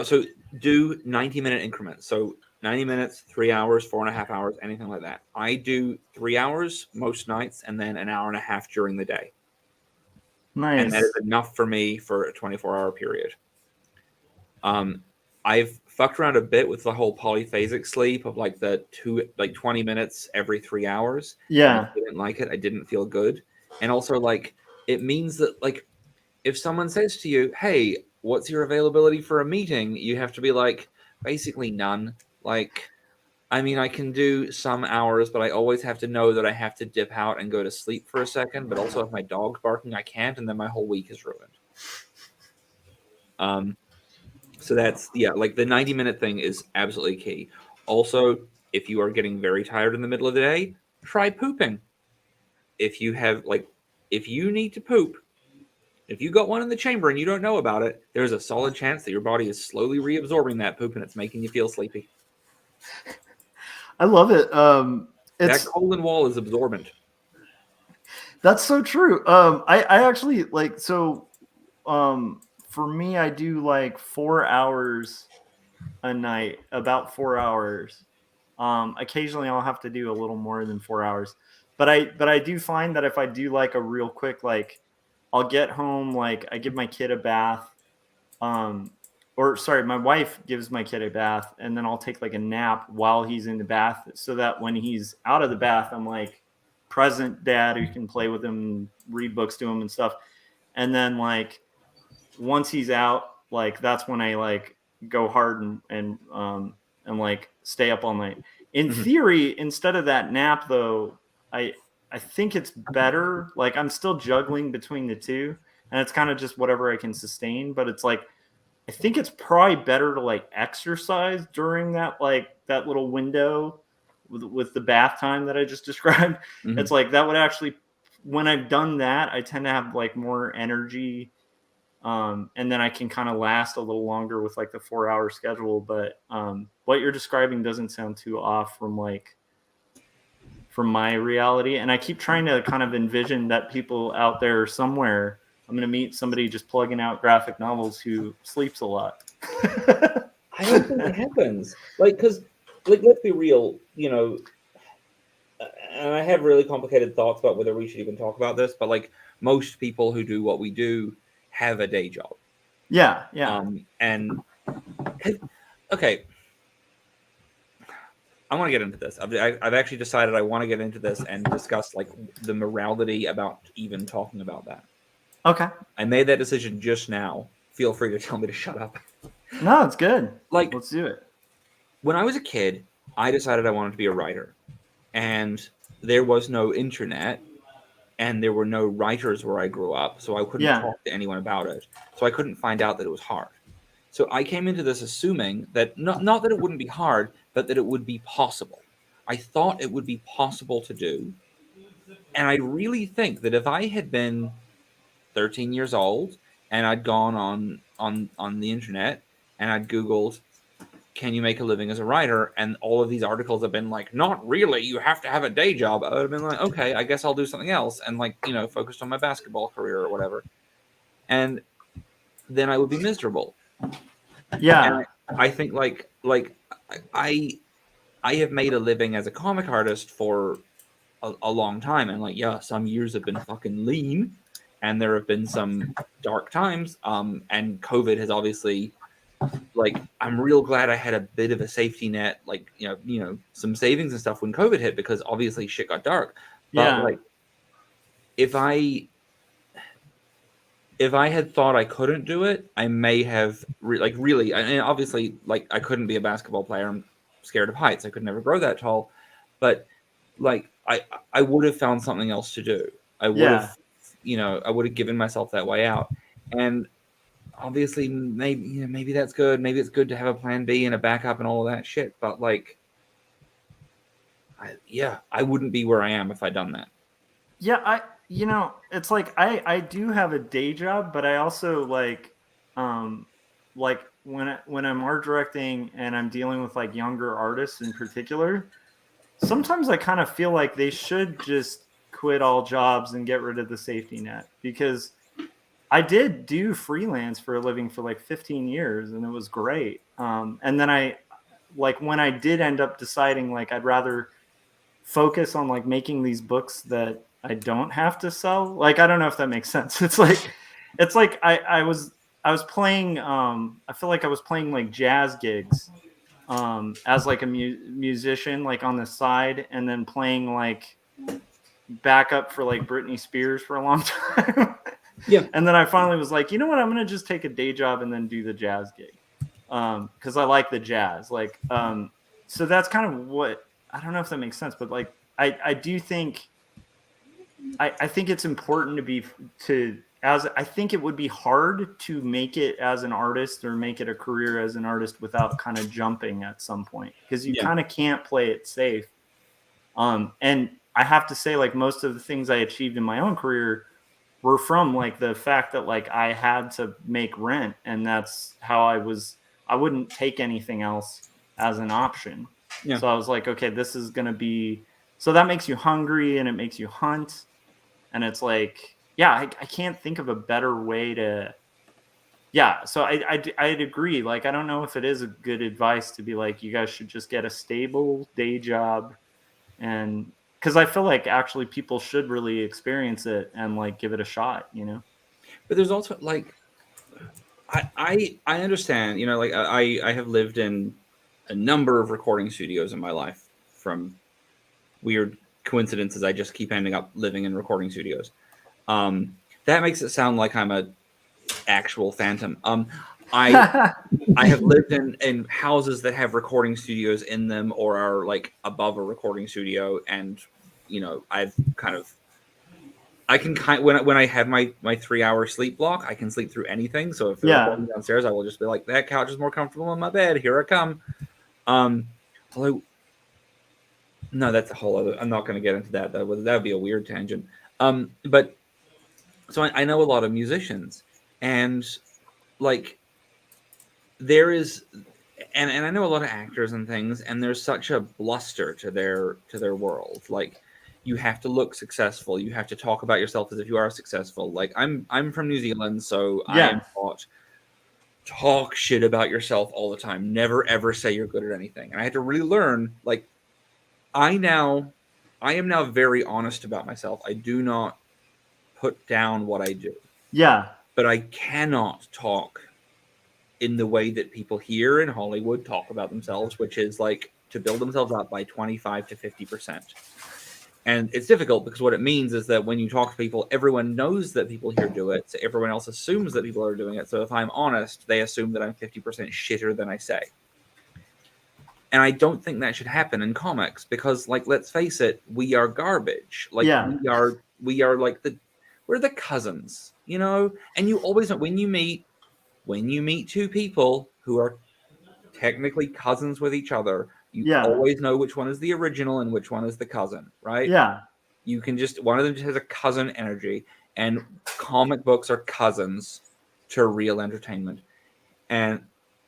Speaker 4: So do 90-minute increments. So 90 minutes, 3 hours, 4.5 hours, anything like that. I do 3 hours most nights and then an hour and a half during the day.
Speaker 1: Nice.
Speaker 4: And that is enough for me for a 24-hour period. I've fucked around a bit with the whole polyphasic sleep of like 20 minutes every 3 hours.
Speaker 1: Yeah.
Speaker 4: I didn't like it. I didn't feel good. And also, like, it means that, like, if someone says to you, hey, what's your availability for a meeting? You have to be like, basically none. Like, I mean, I can do some hours, but I always have to know that I have to dip out and go to sleep for a second. But also, if my dog's barking, I can't, and then my whole week is ruined. So that's, like the 90-minute thing is absolutely key. Also, if you are getting very tired in the middle of the day, try pooping. If you need to poop, if you got one in the chamber and you don't know about it, there's a solid chance that your body is slowly reabsorbing that poop and it's making you feel sleepy.
Speaker 1: I love it.
Speaker 4: That colon wall is absorbent.
Speaker 1: That's so true. I actually like, so for me, I do like 4 hours a night, about 4 hours. Occasionally I'll have to do a little more than 4 hours, but I do find that if I do like a real quick, like I'll get home, like I give my kid a bath, my wife gives my kid a bath, and then I'll take like a nap while he's in the bath, so that when he's out of the bath, I'm like present dad who can play with him, read books to him and stuff. And then like once he's out, like that's when I like go hard and like stay up all night. In theory, instead of that nap though, I think it's better. Like I'm still juggling between the two, and it's kind of just whatever I can sustain. But it's like I think it's probably better to like exercise during that little window with the bath time that I just described. Mm-hmm. It's like that would actually, when I've done that, I tend to have like more energy, and then I can kind of last a little longer with like the 4 hour schedule. But what you're describing doesn't sound too off from my reality. And I keep trying to kind of envision that people out there somewhere, I'm going to meet somebody just plugging out graphic novels who sleeps a lot.
Speaker 4: I don't think it happens. Like, because, like, let's be real, you know, and I have really complicated thoughts about whether we should even talk about this, but like most people who do what we do have a day job.
Speaker 1: Yeah.
Speaker 4: And okay, I want to get into this. I've actually decided I want to get into this and discuss like the morality about even talking about that.
Speaker 1: Okay.
Speaker 4: I made that decision just now. Feel free to tell me to shut up.
Speaker 1: No, it's good.
Speaker 4: Like,
Speaker 1: let's do it.
Speaker 4: When I was a kid, I decided I wanted to be a writer. And there was no internet, and there were no writers where I grew up, so I couldn't talk to anyone about it. So I couldn't find out that it was hard. So I came into this assuming that not that it wouldn't be hard, but that it would be possible. I thought it would be possible to do. And I really think that if I had been 13 years old and I'd gone on the internet and I'd Googled, can you make a living as a writer? And all of these articles have been like, not really, you have to have a day job. I would have been like, okay, I guess I'll do something else. And like, you know, focused on my basketball career or whatever. And then I would be miserable.
Speaker 1: Yeah.
Speaker 4: And I think like I have made a living as a comic artist for a long time. And like, yeah, some years have been fucking lean and there have been some dark times. And COVID has obviously, like, I'm real glad I had a bit of a safety net, like, you know, some savings and stuff when COVID hit, because obviously shit got dark. But like, if I had thought I couldn't do it, I may have really, and obviously, like, I couldn't be a basketball player. I'm scared of heights. I could never grow that tall. But like, I would have found something else to do. I would have, you know, I would have given myself that way out. And obviously, maybe that's good. Maybe it's good to have a plan B and a backup and all of that shit. But like, I wouldn't be where I am if I'd done that.
Speaker 1: Yeah, you know, it's like I do have a day job, but I also like when I'm art directing and I'm dealing with like younger artists in particular, sometimes I kind of feel like they should just quit all jobs and get rid of the safety net, because I did do freelance for a living for like 15 years, and it was great. And then when I did end up deciding like I'd rather focus on like making these books that I don't have to sell. Like, I don't know if that makes sense. It's like I was playing, I feel like I was playing like jazz gigs as like a musician, like on the side, and then playing like backup for like Britney Spears for a long time.
Speaker 4: Yeah.
Speaker 1: And then I finally was like, you know what? I'm going to just take a day job and then do the jazz gig. Cause I like the jazz. Like, so that's kind of what, I don't know if that makes sense, but like, I do think, I think it's important I think it would be hard to make it as an artist or make it a career as an artist without kind of jumping at some point, because you kind of can't play it safe. And I have to say, like, most of the things I achieved in my own career were from like the fact that like I had to make rent, and that's how I wouldn't take anything else as an option. Yeah. So I was like, okay, this is going to be, so that makes you hungry and it makes you hunt. And it's like, yeah, I can't think of a better way to, yeah. So I'd agree. Like, I don't know if it is a good advice to be like, you guys should just get a stable day job. And because I feel like actually people should really experience it and like give it a shot, you know?
Speaker 4: But there's also like, I understand, you know, like I have lived in a number of recording studios in my life. From weird coincidences, I just keep ending up living in recording studios. That makes it sound like I'm a actual phantom. I have lived in houses that have recording studios in them or are like above a recording studio, and you know, when I have my 3-hour sleep block, I can sleep through anything. So if they're recording downstairs, I will just be like, that couch is more comfortable than my bed. Here I come. Although, no, that's a whole other. I'm not going to get into that. That would be a weird tangent. But so I know a lot of musicians, and like there is, and I know a lot of actors and things, and there's such a bluster to their world. Like, you have to look successful. You have to talk about yourself as if you are successful. Like, I'm from New Zealand, so I am taught talk shit about yourself all the time. Never ever say you're good at anything. And I had to really learn, like, I am now very honest about myself. I do not put down what I do. Yeah. But I cannot talk in the way that people here in Hollywood talk about themselves, which is like to build themselves up by 25 to 50%. And it's difficult because what it means is that when you talk to people, everyone knows that people here do it. So everyone else assumes that people are doing it. So if I'm honest, they assume that I'm 50% shitter than I say. And I don't think that should happen in comics because, like, let's face it, we are garbage. Like, we are like we're the cousins, you know? And you always know when you meet two people who are technically cousins with each other, you always know which one is the original and which one is the cousin, right? Yeah. You can one of them just has a cousin energy, and comic books are cousins to real entertainment. And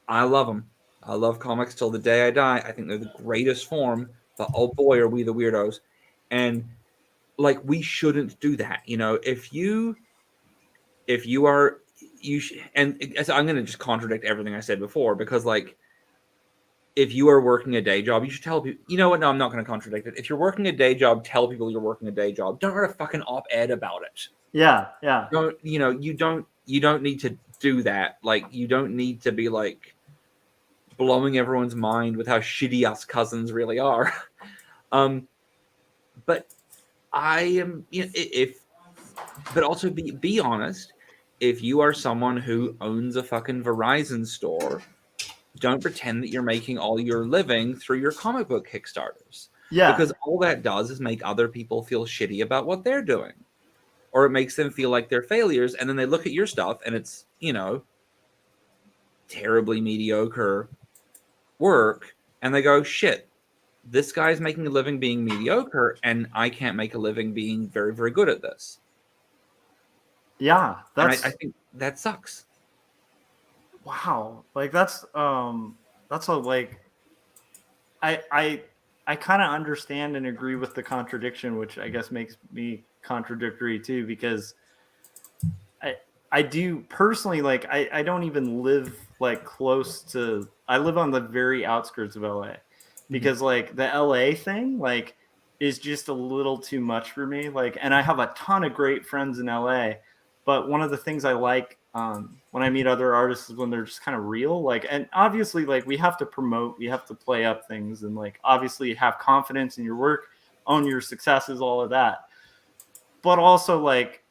Speaker 4: I love them. I love comics till the day I die. I think they're the greatest form, but oh boy, are we the weirdos. And like, we shouldn't do that. You know, if you are, and I'm going to just contradict everything I said before, because like, if you are working a day job, you should tell people, you know what? No, I'm not going to contradict it. If you're working a day job, tell people you're working a day job. Don't write a fucking op-ed about it. Yeah. Yeah. You don't need to do that. Like, you don't need to be like blowing everyone's mind with how shitty us cousins really are. But I am, you know, but also be honest. If you are someone who owns a fucking Verizon store, don't pretend that you're making all your living through your comic book Kickstarters. Yeah. Because all that does is make other people feel shitty about what they're doing. Or it makes them feel like they're failures, and then they look at your stuff and it's, you know, terribly mediocre work, and they go, shit, this guy's making a living being mediocre, and I can't make a living being very, very good at this. Yeah, I think that sucks. Wow, like that's a like, I kind of understand and agree with the contradiction, which I guess makes me contradictory too, because
Speaker 1: I do personally, like, I don't even live like close to, I live on the very outskirts of LA because like the LA thing, like, is just a little too much for me. Like, and I have a ton of great friends in LA, but one of the things I like when I meet other artists is when they're just kind of real. Like, and obviously, like, we have to promote, we have to play up things, and like, obviously, have confidence in your work, own your successes, all of that. But also, like,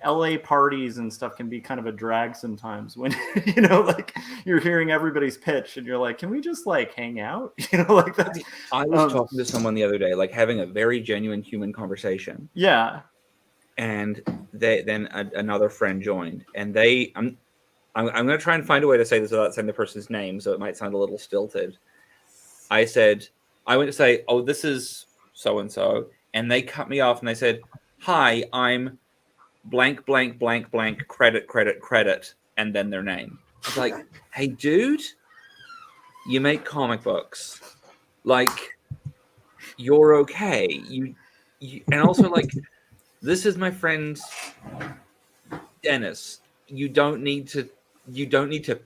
Speaker 1: LA parties and stuff can be kind of a drag sometimes when you know, like, you're hearing everybody's pitch and you're like, can we just like hang out? You know, like that.
Speaker 4: I was talking to someone the other day, like having a very genuine human conversation.
Speaker 1: Yeah.
Speaker 4: And then another friend joined, and I'm going to try and find a way to say this without saying the person's name, so it might sound a little stilted. I went to say, oh, this is so-and-so, and they cut me off and they said, hi, I'm blank, blank, blank, blank, credit, and then their name. It's like, hey, dude, you make comic books. Like, you're okay. You and also, like, this is my friend Dennis. You don't need to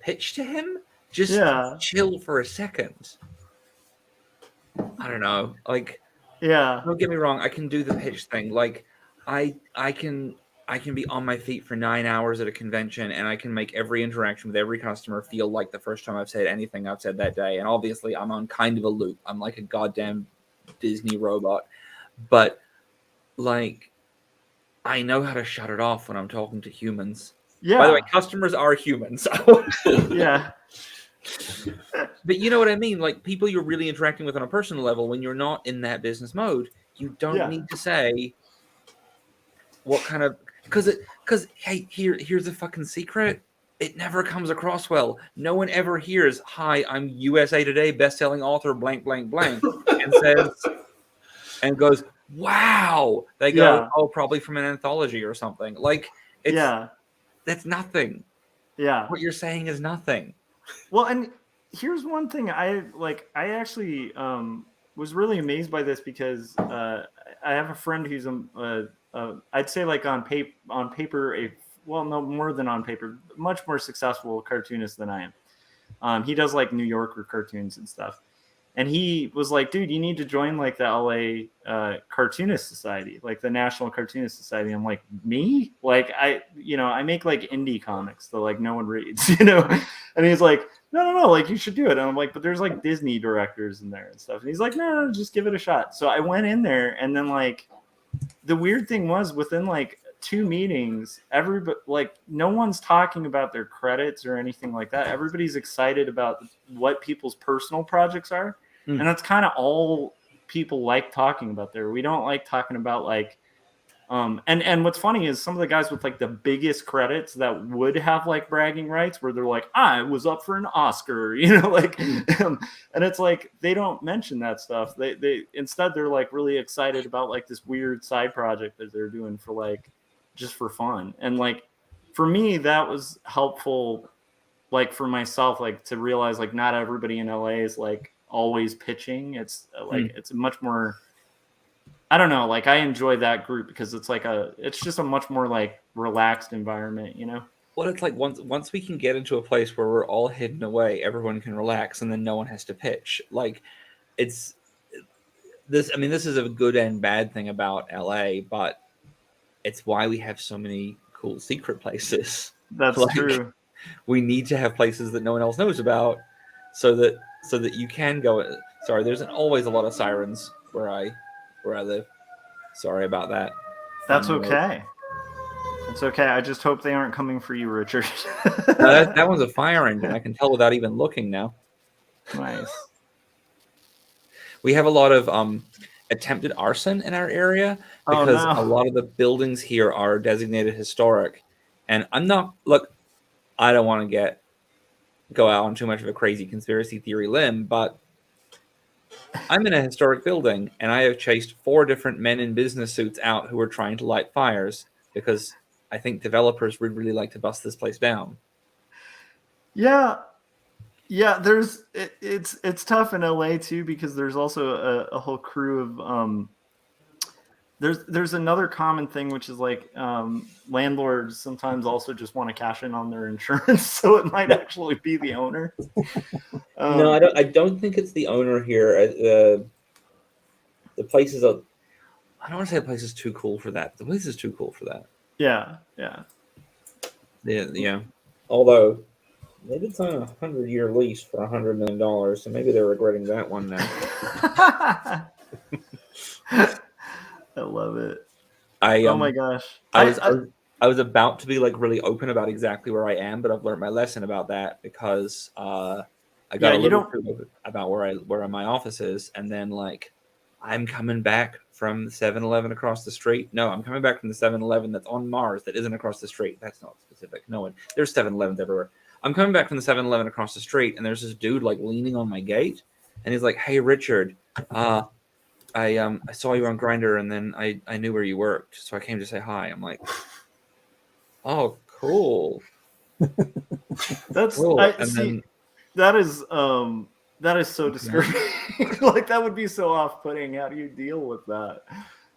Speaker 4: pitch to him. Just chill for a second. I don't know. Like, don't get me wrong, I can do the pitch thing. Like, I can be on my feet for 9 hours at a convention, and I can make every interaction with every customer feel like the first time I've said anything I've said that day. And obviously, I'm on kind of a loop. I'm like a goddamn Disney robot. But, like, I know how to shut it off when I'm talking to humans. Yeah. By the way, customers are humans.
Speaker 1: Yeah.
Speaker 4: But you know what I mean? Like, people you're really interacting with on a personal level, when you're not in that business mode, you don't need to say what kind of, because hey, here's a fucking secret. It never comes across well. No one ever hears, hi, I'm USA Today best-selling author blank, blank, blank, and says, and goes, wow. They go, oh, probably from an anthology or something. Like, it's that's nothing.
Speaker 1: Yeah.
Speaker 4: What you're saying is nothing.
Speaker 1: Well, and here's one thing I actually was really amazed by this because I have a friend who's I'd say, like, on paper more than on paper, much more successful cartoonist than I am. He does like New Yorker cartoons and stuff. And he was like, dude, you need to join like the LA Cartoonist Society, like the National Cartoonist Society. I'm like, me? Like, I make like indie comics that like no one reads, you know? And he's like, no, like, you should do it. And I'm like, but there's like Disney directors in there and stuff. And he's like, no, just give it a shot. So I went in there, and then, like, the weird thing was, within like 2 meetings, everybody, like, no one's talking about their credits or anything like that. Everybody's excited about what people's personal projects are. And that's kind of all people like talking about there. We don't like talking about, like, and what's funny is some of the guys with like the biggest credits that would have like bragging rights, where they're like, I was up for an Oscar, you know, like, and it's like, they don't mention that stuff. They instead, they're like really excited about like this weird side project that they're doing for like, just for fun. And like, for me, that was helpful, like, for myself, like, to realize like not everybody in LA is like always pitching. It's like, it's a much more, I don't know, like, I enjoy that group because it's like it's just a much more like relaxed environment, you know?
Speaker 4: Well, it's like once we can get into a place where we're all hidden away, everyone can relax, and then no one has to pitch. Like, it's this. I mean, this is a good and bad thing about LA, but it's why we have so many cool secret places.
Speaker 1: That's like, true.
Speaker 4: We need to have places that no one else knows about, so that you can go. Sorry, there's always a lot of sirens where I live. Sorry about that.
Speaker 1: That's okay. It's okay. I just hope they aren't coming for you, Richard.
Speaker 4: That one's a fire engine. I can tell without even looking now.
Speaker 1: Nice.
Speaker 4: We have a lot of attempted arson in our area because a lot of the buildings here are designated historic. And I don't want to go out on too much of a crazy conspiracy theory limb, but I'm in a historic building, and I have chased 4 different men in business suits out who are trying to light fires because I think developers would really like to bust this place down.
Speaker 1: Yeah, it's tough in LA too, because there's also a whole crew of There's another common thing, which is like landlords sometimes also just want to cash in on their insurance, so it might actually be the owner.
Speaker 4: No, I don't think it's the owner here. The place is I don't want to say the place is too cool for that. The place is too cool for that.
Speaker 1: Yeah.
Speaker 4: Yeah. Although they did sign a 100-year lease for $100 million, so maybe they're regretting that one now.
Speaker 1: I love it.
Speaker 4: Oh
Speaker 1: my gosh.
Speaker 4: I was about to be like really open about exactly where I am, but I've learned my lesson about that because I got a little too open about where my office is, and then like I'm coming back from the 7-Eleven across the street. No, I'm coming back from the 7-Eleven that's on Mars that isn't across the street. That's not specific. No one. There's 7-Elevens everywhere. I'm coming back from the 7-Eleven across the street, and there's this dude like leaning on my gate, and he's like, "Hey, Richard, I saw you on Grindr, and then I knew where you worked, so I came to say hi." I'm like, "Oh, cool."
Speaker 1: That's
Speaker 4: cool.
Speaker 1: That is so discouraging. Like that would be so off-putting. How do you deal with that?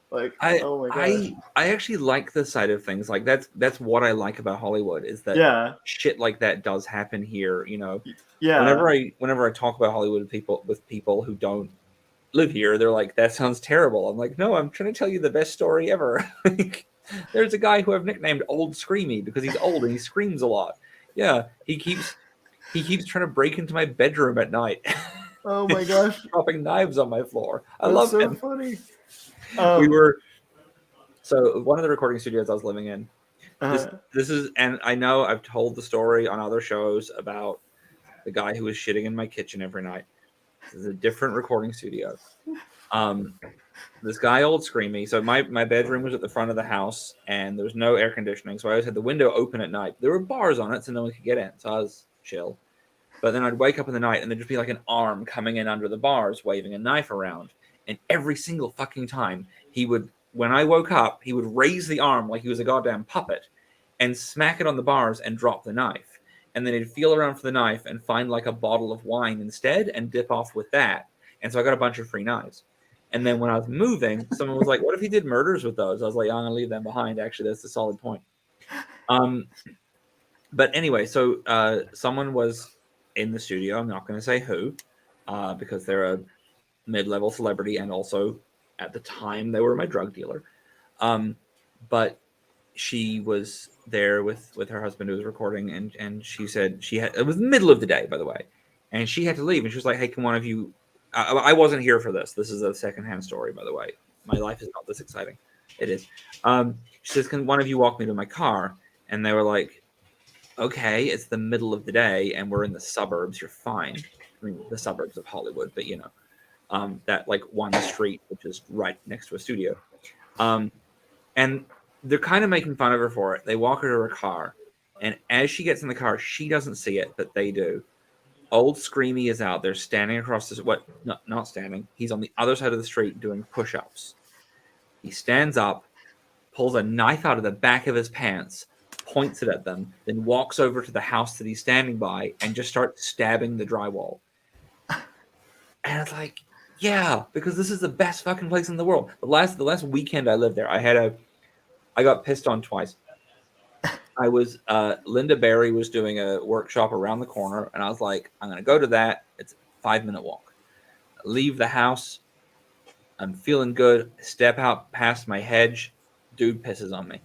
Speaker 1: Like, oh my gosh.
Speaker 4: I actually like the side of things. Like that's what I like about Hollywood is that shit like that does happen here. You know, whenever I talk about Hollywood with people who don't live here, they're like, "That sounds terrible." I'm like, "No, I'm trying to tell you the best story ever." There's a guy who I've nicknamed Old Screamy because he's old and he screams a lot. Yeah, he keeps trying to break into my bedroom at night.
Speaker 1: Oh my gosh!
Speaker 4: Dropping knives on my floor. I
Speaker 1: That's
Speaker 4: love
Speaker 1: so
Speaker 4: him.
Speaker 1: Funny.
Speaker 4: So one of the recording studios I was living in. This is, and I know I've told the story on other shows about the guy who was shitting in my kitchen every night. This is a different recording studio. This guy, Old Screamy. So my bedroom was at the front of the house, and there was no air conditioning, so I always had the window open at night. There were bars on it, so no one could get in. So I was chill. But then I'd wake up in the night, and there'd just be like an arm coming in under the bars, waving a knife around. And every single fucking time, when I woke up, he would raise the arm like he was a goddamn puppet, and smack it on the bars and drop the knife. And then he'd feel around for the knife and find like a bottle of wine instead, and dip off with that. And so I got a bunch of free knives. And then when I was moving, someone was like, "What if he did murders with those?" I was like, "I'm gonna leave them behind." Actually, that's a solid point. But anyway, so someone was in the studio. I'm not going to say who, because they're a mid-level celebrity, and also at the time they were my drug dealer. But she was there with her husband who was recording, and she said it was the middle of the day, by the way, and she had to leave, and she was like, "Hey, can one of you?" I wasn't here for this. This is a secondhand story, by the way. My life is not this exciting. It is. She says, "Can one of you walk me to my car?" And they were like, "Okay, it's the middle of the day, and we're in the suburbs. You're fine." I mean, the suburbs of Hollywood, but you know, that like one street, which is right next to a studio. And they're kind of making fun of her for it. They walk her to her car, and as she gets in the car, she doesn't see it, but they do. Old Screamy is out there standing across this. Not standing. He's on the other side of the street doing push-ups. He stands up, pulls a knife out of the back of his pants, points it at them, then walks over to the house that he's standing by and just starts stabbing the drywall. And it's like, yeah, because this is the best fucking place in the world. The last weekend I lived there, I got pissed on twice. I was Linda Berry was doing a workshop around the corner, and I was like, I'm gonna go to that. It's a 5-minute walk. Leave the house. I'm feeling good. Step out past my hedge. Dude pisses on me.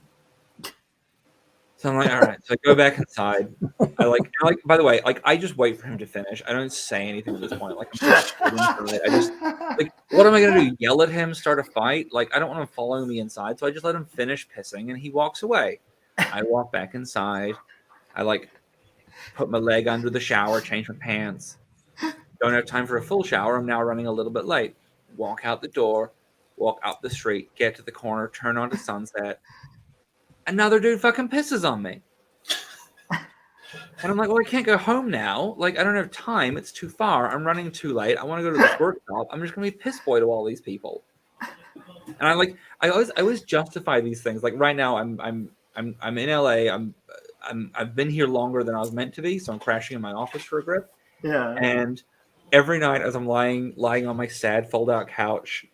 Speaker 4: So I'm like, all right. So I go back inside. I like. By the way, like I just wait for him to finish. I don't say anything at this point. Like I'm just I just like, what am I gonna do? Yell at him? Start a fight? Like I don't want him following me inside. So I just let him finish pissing, and he walks away. I walk back inside. I like put my leg under the shower, change my pants. Don't have time for a full shower. I'm now running a little bit late. Walk out the door, walk up the street, get to the corner, turn onto Sunset. Another dude fucking pisses on me. And I'm like, well, I can't go home now. Like, I don't have time. It's too far. I'm running too late. I want to go to this workshop. I'm just going to be piss boy to all these people. And I always justify these things. Like right now, I'm in LA. I've been here longer than I was meant to be, so I'm crashing in my office for a grip.
Speaker 1: Yeah.
Speaker 4: And every night as I'm lying on my sad fold-out couch,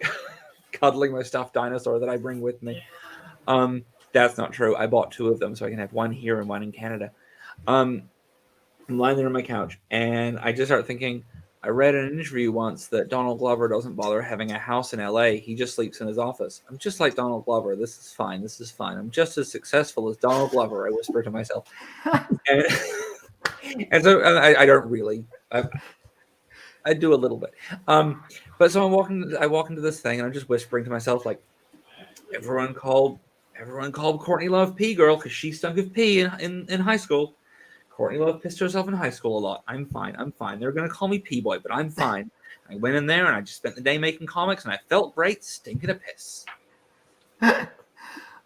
Speaker 4: cuddling my stuffed dinosaur that I bring with me. That's not true. I bought 2 of them so I can have one here and one in Canada. I'm lying there on my couch, and I just start thinking, I read in an interview once that Donald Glover doesn't bother having a house in LA. He just sleeps in his office. I'm just like Donald Glover. This is fine. This is fine. I'm just as successful as Donald Glover, I whisper to myself. And, and so I don't really. I do a little bit. But so I walk into this thing, and I'm just whispering to myself, like, everyone called Courtney Love P girl because she stunk of pee in high school. Courtney Love pissed herself in high school a lot. I'm fine. They're going to call me P-boy, but I'm fine. I went in there and I just spent the day making comics, and I felt great, stinking of piss.
Speaker 1: I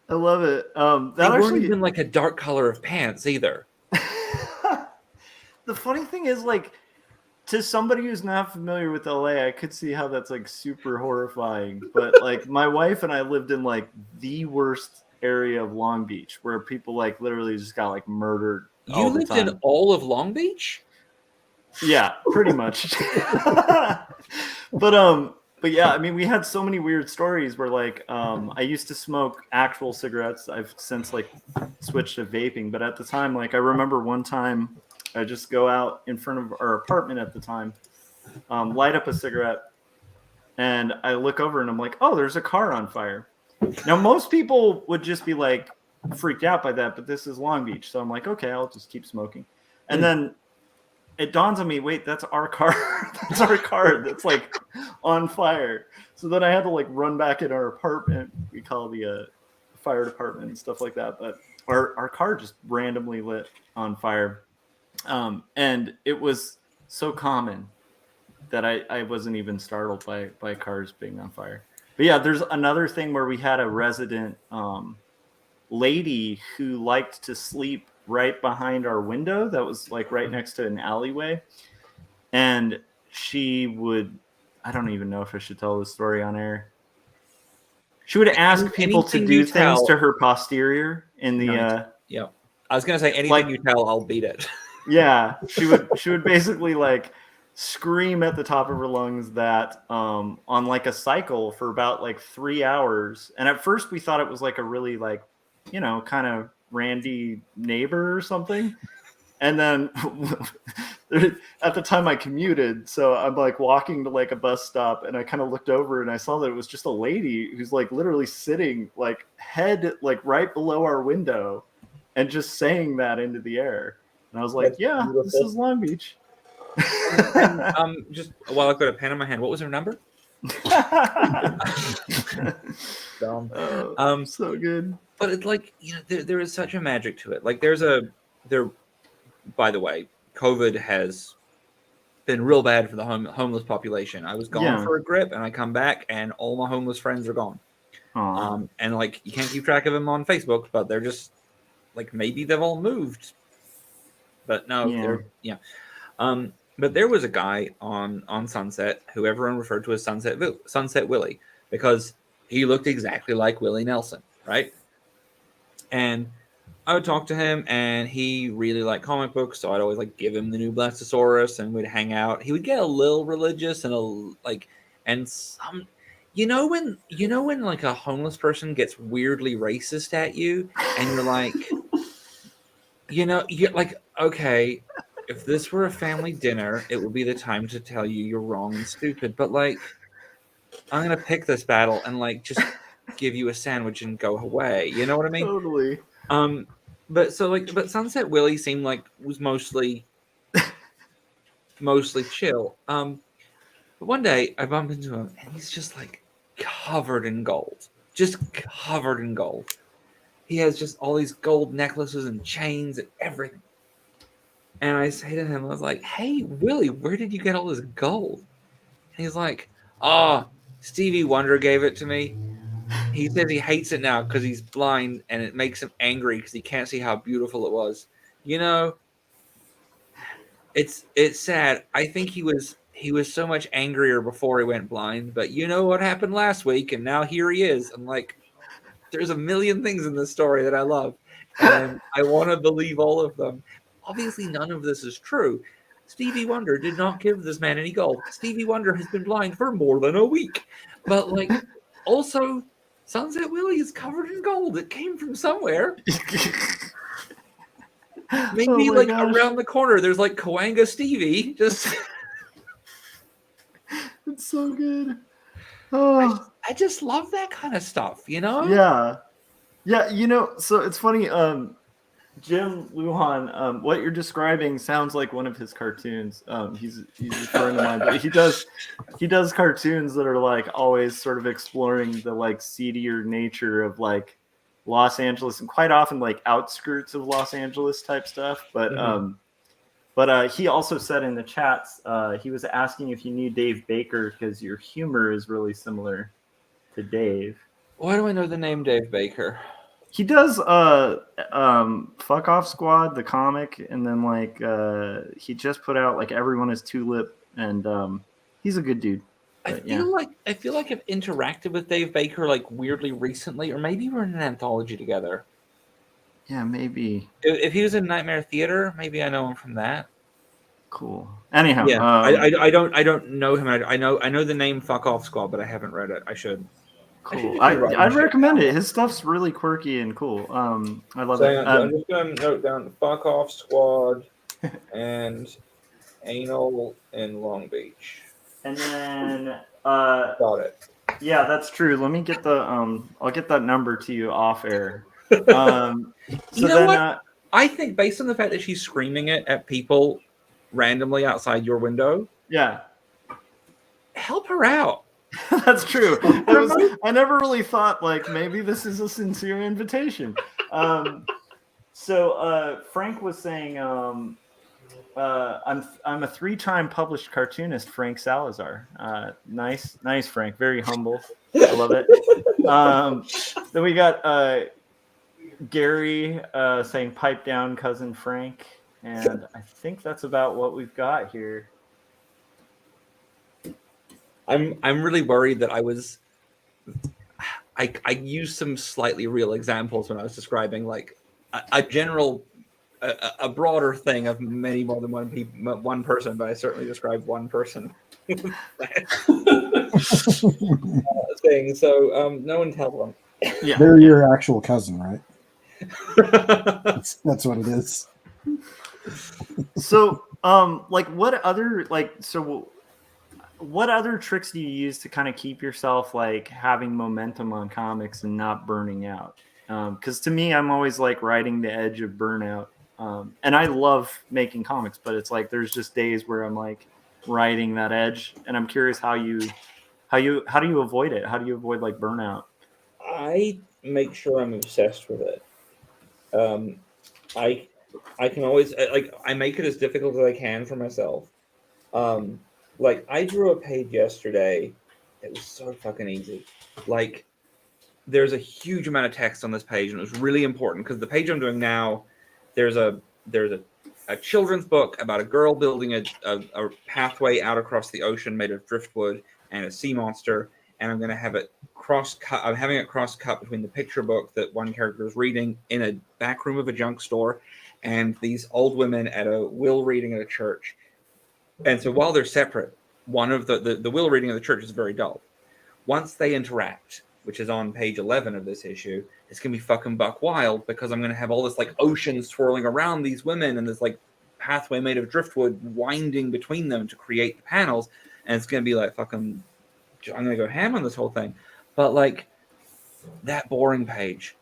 Speaker 1: love it.
Speaker 4: They weren't even like a dark color of pants either.
Speaker 1: The funny thing is, like, to somebody who's not familiar with LA, I could see how that's like super horrifying. But like, my wife and I lived in like the worst area of Long Beach, where people like literally just got like murdered.
Speaker 4: You lived in all of Long Beach?
Speaker 1: Yeah, pretty much. But yeah, I mean, we had so many weird stories where like I used to smoke actual cigarettes. I've since like switched to vaping, but at the time, like I remember one time I just go out in front of our apartment at the time, light up a cigarette, and I look over and I'm like, oh, there's a car on fire. Now, most people would just be like freaked out by that, but this is Long Beach. So I'm like, okay, I'll just keep smoking. And then it dawns on me, wait, that's our car. That's our car that's like on fire. So then I had to like run back in our apartment. We call the fire department and stuff like that. But our car just randomly lit on fire. And it was so common that I wasn't even startled by cars being on fire. But yeah, there's another thing where we had a resident lady who liked to sleep right behind our window that was like right next to an alleyway. And she would, I don't even know if I should tell this story on air. She would ask people to do things to her posterior in the
Speaker 4: yeah. I was gonna say anything like, you tell, I'll beat it.
Speaker 1: Yeah, she would basically like scream at the top of her lungs that on like a cycle for about like 3 hours. And at first we thought it was like a really like, you know, kind of randy neighbor or something. And then at the time I commuted, so I'm like walking to like a bus stop, and I kind of looked over and I saw that it was just a lady who's like literally sitting like head like right below our window and just saying that into the air. And I was like, yeah, beautiful. This is Long Beach.
Speaker 4: Just while I've got a pen in my hand, what was her number?
Speaker 1: So good.
Speaker 4: But it's like, you know, there is such a magic to it. Like by the way, COVID has been real bad for the homeless population. I was gone for a grip, and I come back, and all my homeless friends are gone. And like, you can't keep track of them on Facebook, but they're just like, maybe they've all moved. But no, but there was a guy on Sunset who everyone referred to as Sunset Willie, because he looked exactly like Willie Nelson, right? And I would talk to him, and he really liked comic books, so I'd always like give him the new Blastosaurus, and we'd hang out. He would get a little religious and some, you know when like a homeless person gets weirdly racist at you, and you're like, you know, you're like, okay, if this were a family dinner, it would be the time to tell you you're wrong and stupid. But like, I'm gonna pick this battle and like just give you a sandwich and go away. You know what I mean?
Speaker 1: Totally.
Speaker 4: But Sunset Willie seemed like was mostly chill. But one day I bumped into him, and he's just like covered in gold. He has just all these gold necklaces and chains and everything. And I say to him, I was like, hey, Willie, where did you get all this gold? And he's like, Stevie Wonder gave it to me. He says he hates it now because he's blind, and it makes him angry because he can't see how beautiful it was. You know, it's sad. I think he was so much angrier before he went blind, but you know what happened last week, and now here he is. I'm like, there's a million things in this story that I love, and I want to believe all of them. Obviously, none of this is true. Stevie Wonder did not give this man any gold. Stevie Wonder has been blind for more than a week. But like, Also, Sunset Willie is covered in gold. It came from somewhere. Maybe
Speaker 1: Oh my
Speaker 4: like
Speaker 1: gosh.
Speaker 4: around the corner, there's like Coanga Stevie. Just
Speaker 1: It's so good. Oh.
Speaker 4: I just love that kind of stuff, you know?
Speaker 1: Yeah, so it's funny, Jim Lujan, what you're describing sounds like one of his cartoons. He's a friend of mine, but he does cartoons that are like always sort of exploring the like seedier nature of like Los Angeles, and quite often like outskirts of Los Angeles type stuff. But he also said in the chats, he was asking if you knew Dave Baker because your humor is really similar to Dave.
Speaker 4: Why do I know the name Dave Baker?
Speaker 1: He does Fuck Off Squad, the comic, and then like he just put out like Everyone is Tulip, and he's a good dude.
Speaker 4: I feel like I've interacted with Dave Baker like weirdly recently, or maybe we're in an anthology together.
Speaker 1: Yeah, maybe.
Speaker 4: If he was in Nightmare Theater, maybe I know him from that.
Speaker 1: Cool. Anyhow,
Speaker 4: yeah, I don't know him. I know the name Fuck Off Squad, but I haven't read it. I should.
Speaker 1: Cool. I'd recommend it. His stuff's really quirky and cool. I love it.
Speaker 4: I'm just gonna note down Fuck Off Squad and Anal in Long Beach.
Speaker 1: And then
Speaker 4: got it.
Speaker 1: Yeah, that's true. Let me get the I'll get that number to you off air. So
Speaker 4: you know what? I think based on the fact that she's screaming it at people randomly outside your window,
Speaker 1: yeah,
Speaker 4: help her out.
Speaker 1: That's true. I never really thought like maybe this is a sincere invitation. So Frank was saying I'm a 3-time published cartoonist, Frank Salazar. Nice, Frank. Very humble. I love it. Then we got Gary saying pipe down, cousin Frank, and I think that's about what we've got here.
Speaker 4: I'm really worried that I used some slightly real examples when I was describing like a broader thing of many more than one person, but I certainly described one person thing. So no one tell them.
Speaker 1: Yeah,
Speaker 3: they're your actual cousin, right? That's what it is.
Speaker 1: So like what other what other tricks do you use to kind of keep yourself like having momentum on comics and not burning out? Because to me, I'm always like riding the edge of burnout. And I love making comics, but it's like there's just days where I'm like riding that edge, and I'm curious how do you avoid it? How do you avoid like burnout?
Speaker 4: I make sure I'm obsessed with it. I can always like I make it as difficult as I can for myself. Like I drew a page yesterday. It was so fucking easy. Like there's a huge amount of text on this page, and it was really important because the page I'm doing now, there's a children's book about a girl building a pathway out across the ocean made of driftwood and a sea monster, and I'm going to have it cross-cut. I'm having it cross-cut between the picture book that one character is reading in a back room of a junk store and these old women at a will reading at a church. And so while they're separate, one of the will reading of the church is very dull. Once they interact, which is on page 11 of this issue, it's going to be fucking buck wild because I'm going to have all this like ocean swirling around these women and this like pathway made of driftwood winding between them to create the panels. And it's going to be like fucking, I'm going to go ham on this whole thing. But like that boring page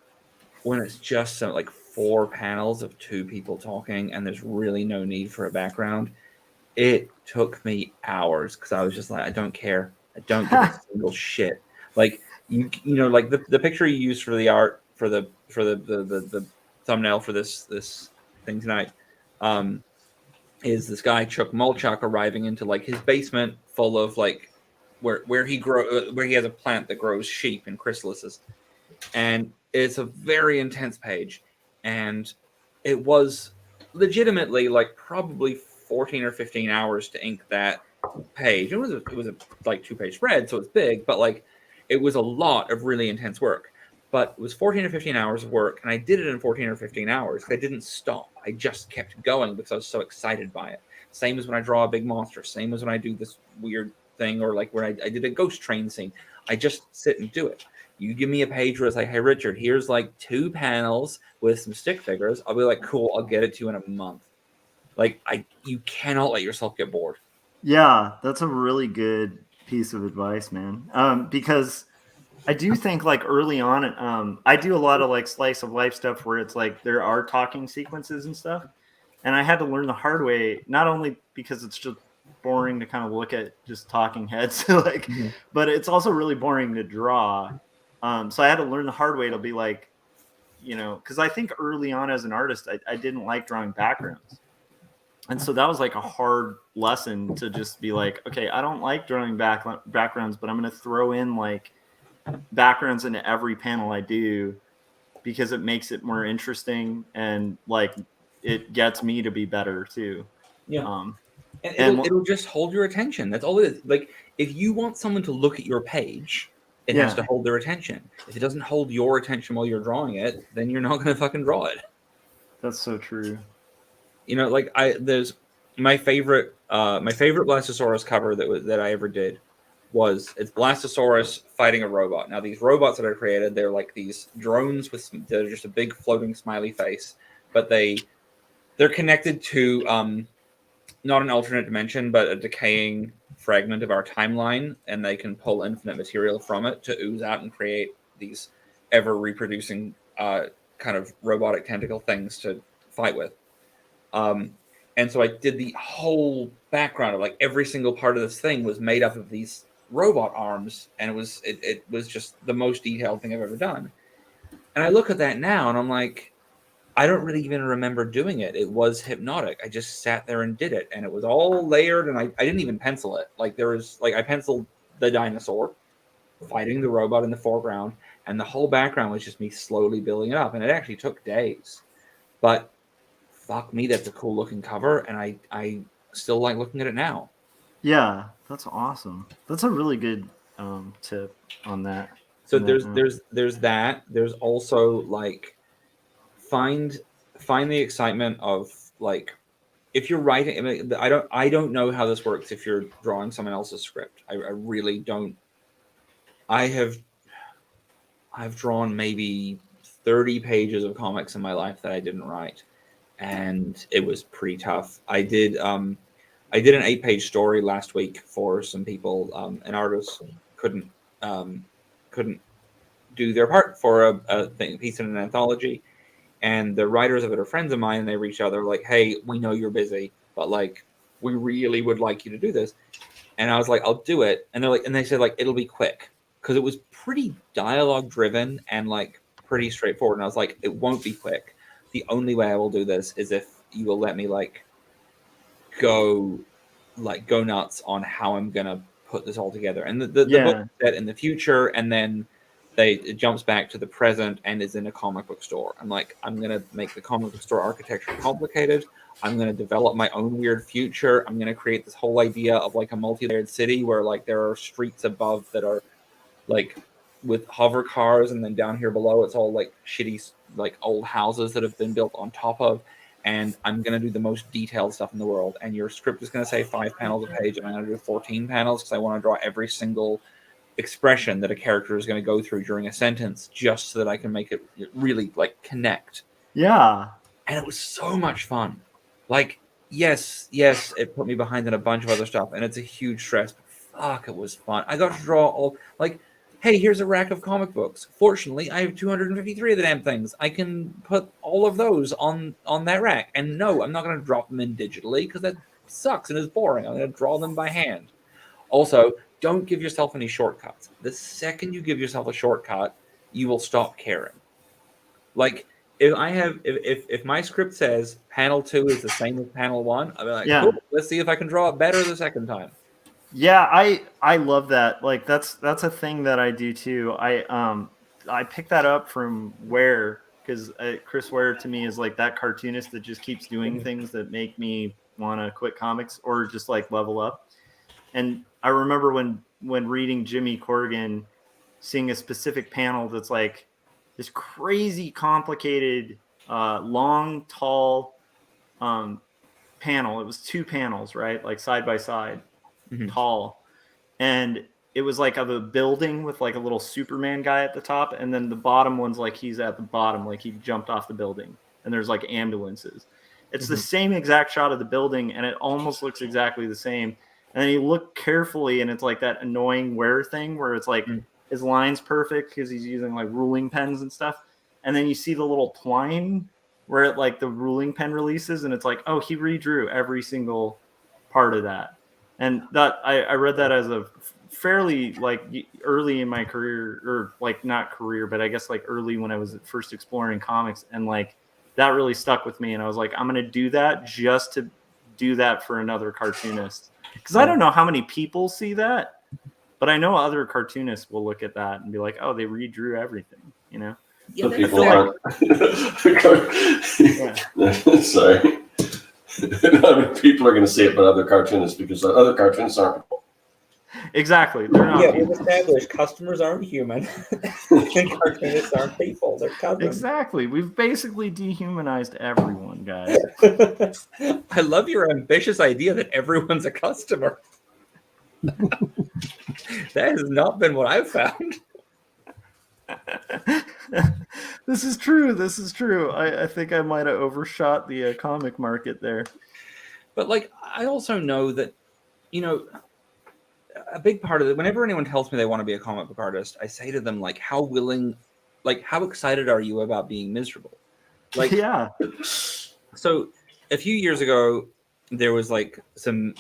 Speaker 4: when it's just some like 4 panels of 2 people talking and there's really no need for a background, it took me hours because I was just like, I don't care. I don't give a single shit. Like you know, like the picture you used for the art for the thumbnail for this thing tonight is this guy Chuck Mulchuk arriving into like his basement full of like where he has a plant that grows sheep and chrysalises, and it's a very intense page, and it was legitimately like probably 14 or 15 hours to ink that page. It was a like 2-page spread, so it's big, but like it was a lot of really intense work. But it was 14 or 15 hours of work, and I did it in 14 or 15 hours. I didn't stop. I just kept going because I was so excited by it. Same as when I draw a big monster. Same as when I do this weird thing, or like when I did a ghost train scene. I just sit and do it. You give me a page where it's like, hey, Richard, here's like 2 panels with some stick figures. I'll be like, cool, I'll get it to you in a month. Like, you cannot let yourself get bored.
Speaker 1: Yeah, that's a really good piece of advice, man. Because I do think like early on, I do a lot of like slice of life stuff where it's like there are talking sequences and stuff. And I had to learn the hard way, not only because it's just boring to kind of look at just talking heads, like, but it's also really boring to draw. So I had to learn the hard way to be like, because I think early on as an artist, I didn't like drawing backgrounds. And so that was like a hard lesson to just be like, okay, I don't like drawing backgrounds, but I'm going to throw in like backgrounds into every panel I do because it makes it more interesting and like it gets me to be better too.
Speaker 4: Yeah. And it'll just hold your attention. That's all it is. Like, if you want someone to look at your page, it has to hold their attention. If it doesn't hold your attention while you're drawing it, then you're not going to fucking draw it.
Speaker 1: That's so true.
Speaker 4: Like there's my favorite Blastosaurus cover that I ever did was it's Blastosaurus fighting a robot. Now these robots that I created, they're like these drones they're just a big floating smiley face, but they're connected to not an alternate dimension, but a decaying fragment of our timeline, and they can pull infinite material from it to ooze out and create these ever reproducing kind of robotic tentacle things to fight with. And so I did the whole background of like every single part of this thing was made up of these robot arms, and it was just the most detailed thing I've ever done. And I look at that now and I'm like, I don't really even remember doing it. It was hypnotic. I just sat there and did it, and it was all layered, and I didn't even pencil it. Like there was like I penciled the dinosaur fighting the robot in the foreground, and the whole background was just me slowly building it up, and it actually took days. But fuck me, that's a cool looking cover, and I still like looking at it now.
Speaker 1: Yeah, that's awesome. That's a really good tip on that.
Speaker 4: So there's that. There's also like find the excitement of like if you're writing. I mean, I don't know how this works if you're drawing someone else's script. I really don't. I've drawn maybe 30 pages of comics in my life that I didn't write, and it was pretty tough. I did an 8-page story last week for some people. An artist couldn't do their part for a piece in an anthology, and the writers of it are friends of mine, and they reached out. They're like, hey, we know you're busy, but like we really would like you to do this. And I was like, I'll do it. And they said like it'll be quick, because it was pretty dialogue driven and like pretty straightforward. And I was like, it won't be quick. The only way I will do this is if you will let me like go nuts on how I'm gonna put this all together. And the book is set in the future, and then it jumps back to the present and is in a comic book store. I'm like, I'm gonna make the comic book store architecture complicated. I'm gonna develop my own weird future. I'm gonna create this whole idea of like a multi-layered city where like there are streets above that are like with hover cars, and then down here below it's all like shitty like old houses that have been built on top of. And I'm going to do the most detailed stuff in the world. And your script is going to say 5 panels a page, and I'm going to do 14 panels because I want to draw every single expression that a character is going to go through during a sentence, just so that I can make it really like connect.
Speaker 1: Yeah.
Speaker 4: And it was so much fun. Like, yes, it put me behind in a bunch of other stuff, and it's a huge stress, but fuck, it was fun. I got to draw all like, hey, here's a rack of comic books. Fortunately, I have 253 of the damn things. I can put all of those on that rack. And no, I'm not going to drop them in digitally because that sucks and is boring. I'm going to draw them by hand. Also, don't give yourself any shortcuts. The second you give yourself a shortcut, you will stop caring. Like, if my script says panel 2 is the same as panel 1, I'll be like, cool, let's see if I can draw it better the second time.
Speaker 1: Yeah, I love that. Like that's a thing that I do too. I picked that up from Ware, because Chris Ware to me is like that cartoonist that just keeps doing things that make me want to quit comics or just like level up. And I remember when reading Jimmy Corrigan, seeing a specific panel that's like this crazy complicated long tall panel. It was 2 panels, right? Like side by side. Mm-hmm. Tall, and it was like of a building with like a little Superman guy at the top, and then the bottom one's like he's at the bottom, like he jumped off the building, and there's like ambulances. It's the same exact shot of the building, and it almost looks exactly the same. And then you look carefully, and it's like that annoying wear thing where it's like his line's perfect because he's using like ruling pens and stuff. And then you see the little twine where it like the ruling pen releases, and it's like, oh, he redrew every single part of that. And that I read that as a fairly like early in my career, or like not career, but I guess like early when I was first exploring comics, and like that really stuck with me. And I was like, I'm gonna do that just to do that for another cartoonist, because I don't know how many people see that, but I know other cartoonists will look at that and be like, oh, they redrew everything, you know.
Speaker 4: Yeah,
Speaker 2: But people aren't. Sorry. People are going to see it, but other cartoonists, because other cartoonists aren't people.
Speaker 1: Exactly. They're not
Speaker 4: Yeah,
Speaker 1: people.
Speaker 4: we've established customers aren't human, and cartoonists aren't people. They're cousins.
Speaker 1: Exactly. We've basically dehumanized everyone, guys.
Speaker 4: I love your ambitious idea that everyone's a customer. That has not been what I've found.
Speaker 1: This is true. This is true. I think I might have overshot the comic market there.
Speaker 4: But like, I also know that, you know, a big part of it, whenever anyone tells me they want to be a comic book artist, I say to them, like, how excited are you about being miserable? Like,
Speaker 1: yeah.
Speaker 4: So a few years ago, there was like some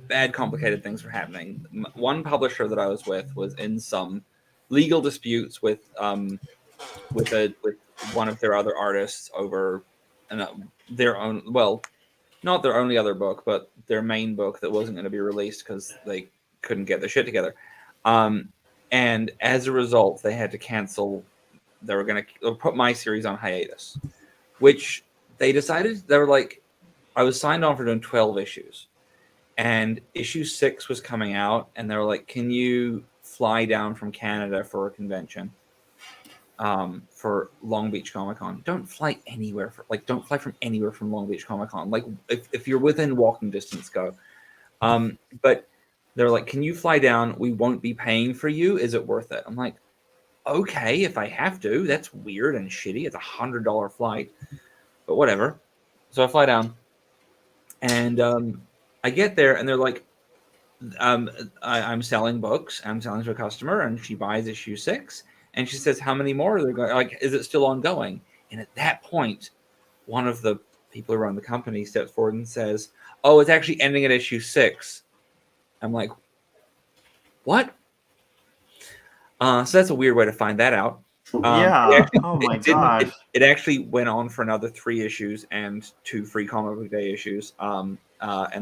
Speaker 4: bad, complicated things were happening. One publisher that I was with was in some legal disputes with one of their other artists over their own, well, not their only other book, but their main book that wasn't going to be released because they couldn't get their shit together. And as a result, they had to cancel. They were going to put my series on hiatus, which they decided. They were like, I was signed on for doing 12 issues, and issue 6 was coming out, and they were like, can you fly down from Canada for a convention for Long Beach Comic Con? Don't fly anywhere don't fly from anywhere from Long Beach Comic Con. Like if you're within walking distance, go. But they're like, can you fly down? We won't be paying for you. Is it worth it? I'm like, okay, if I have to. That's weird and shitty. It's $100 flight, but whatever. So I fly down, and I get there, and they're like, I'm selling books. I'm selling to a customer, and she buys issue 6, and she says, how many more are there going? Like, is it still ongoing? And at that point, one of the people who run the company steps forward and says, oh, it's actually ending at issue 6. I'm like, what? So that's a weird way to find that out.
Speaker 1: Yeah. Oh my gosh.
Speaker 4: It actually went on for another 3 issues and 2 free comic book day issues. And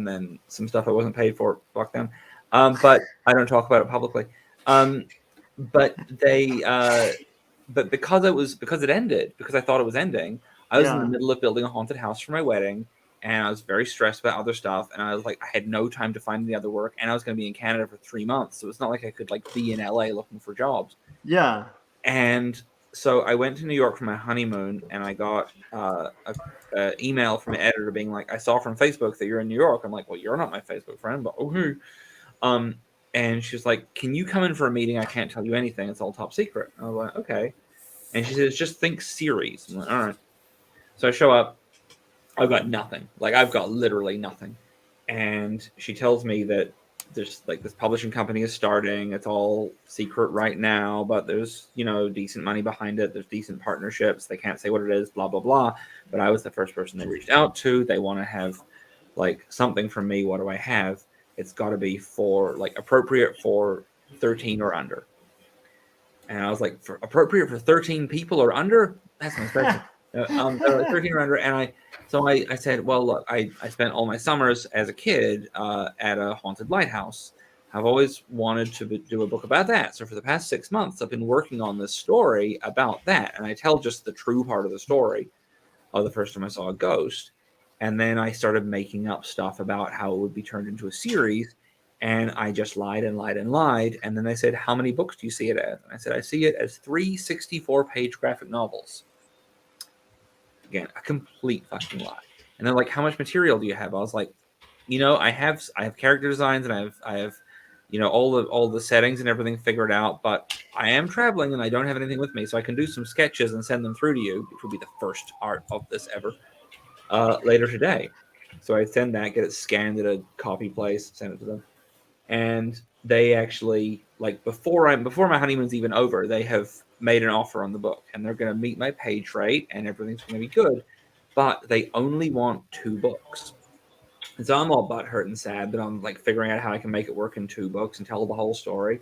Speaker 4: then some stuff I wasn't paid for. Fuck them. But I don't talk about it publicly. But because it ended, because I thought it was ending, I was in the middle of building a haunted house for my wedding, and I was very stressed about other stuff, and I was like, I had no time to find any other work, and I was going to be in Canada for 3 months, so it's not like I could like be in LA looking for jobs.
Speaker 1: Yeah.
Speaker 4: And so I went to New York for my honeymoon, and I got an email from an editor being like, I saw from Facebook that you're in New York. I'm like, well, you're not my Facebook friend, but okay. And she was like, can you come in for a meeting? I can't tell you anything. It's all top secret. I was like, okay. And she says, just think series. I'm like, all right. So I show up. I've got nothing. Like, I've got literally nothing. And she tells me that there's like this publishing company is starting. It's all secret right now, but there's, decent money behind it. There's decent partnerships. They can't say what it is, blah, blah, blah. But I was the first person they reached out to. They want to have like something from me. What do I have? It's got to be for like appropriate for 13 or under. And I was like, for appropriate for 13 people or under? That's not special. 13 or under. And I said, well, look, I spent all my summers as a kid at a haunted lighthouse. I've always wanted to do a book about that. So for the past 6 months, I've been working on this story about that. And I tell just the true part of the story of the first time I saw a ghost. And then I started making up stuff about how it would be turned into a series. And I just lied and lied and lied. And then they said, how many books do you see it as? And I said, I see it as 3 64-page graphic novels. Again, a complete fucking lie. And they're like, how much material do you have? I was like, I have character designs, and I have all the settings and everything figured out. But I am traveling and I don't have anything with me, so I can do some sketches and send them through to you, which will be the first art of this ever later today. So I send that, get it scanned at a copy place, send it to them, and they actually, like, before my honeymoon's even over, they have made an offer on the book, and they're going to meet my page rate, and everything's going to be good. But they only want 2 books. And so I'm all butthurt and sad, but I'm like figuring out how I can make it work in 2 books and tell the whole story.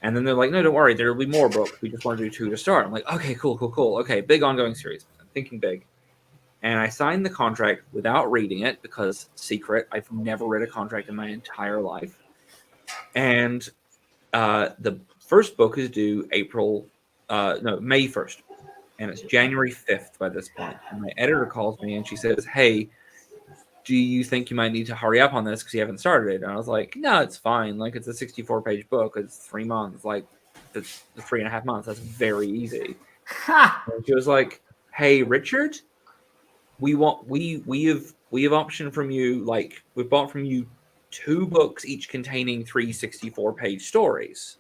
Speaker 4: And then they're like, no, don't worry, there will be more books. We just want to do 2 to start. I'm like, okay, cool. Okay, big ongoing series. I'm thinking big. And I signed the contract without reading it because secret. I've never read a contract in my entire life. And the first book is due May 1st. And it's January 5th by this point. And my editor calls me and she says, hey, do you think you might need to hurry up on this because you haven't started it? And I was like, no, it's fine. Like, it's a 64-page book. It's 3 months. Like, it's 3.5 months. That's very easy. And she was like, hey, Richard, we have optioned from you, like, we've bought from you 2 books, each containing 3 64-page stories.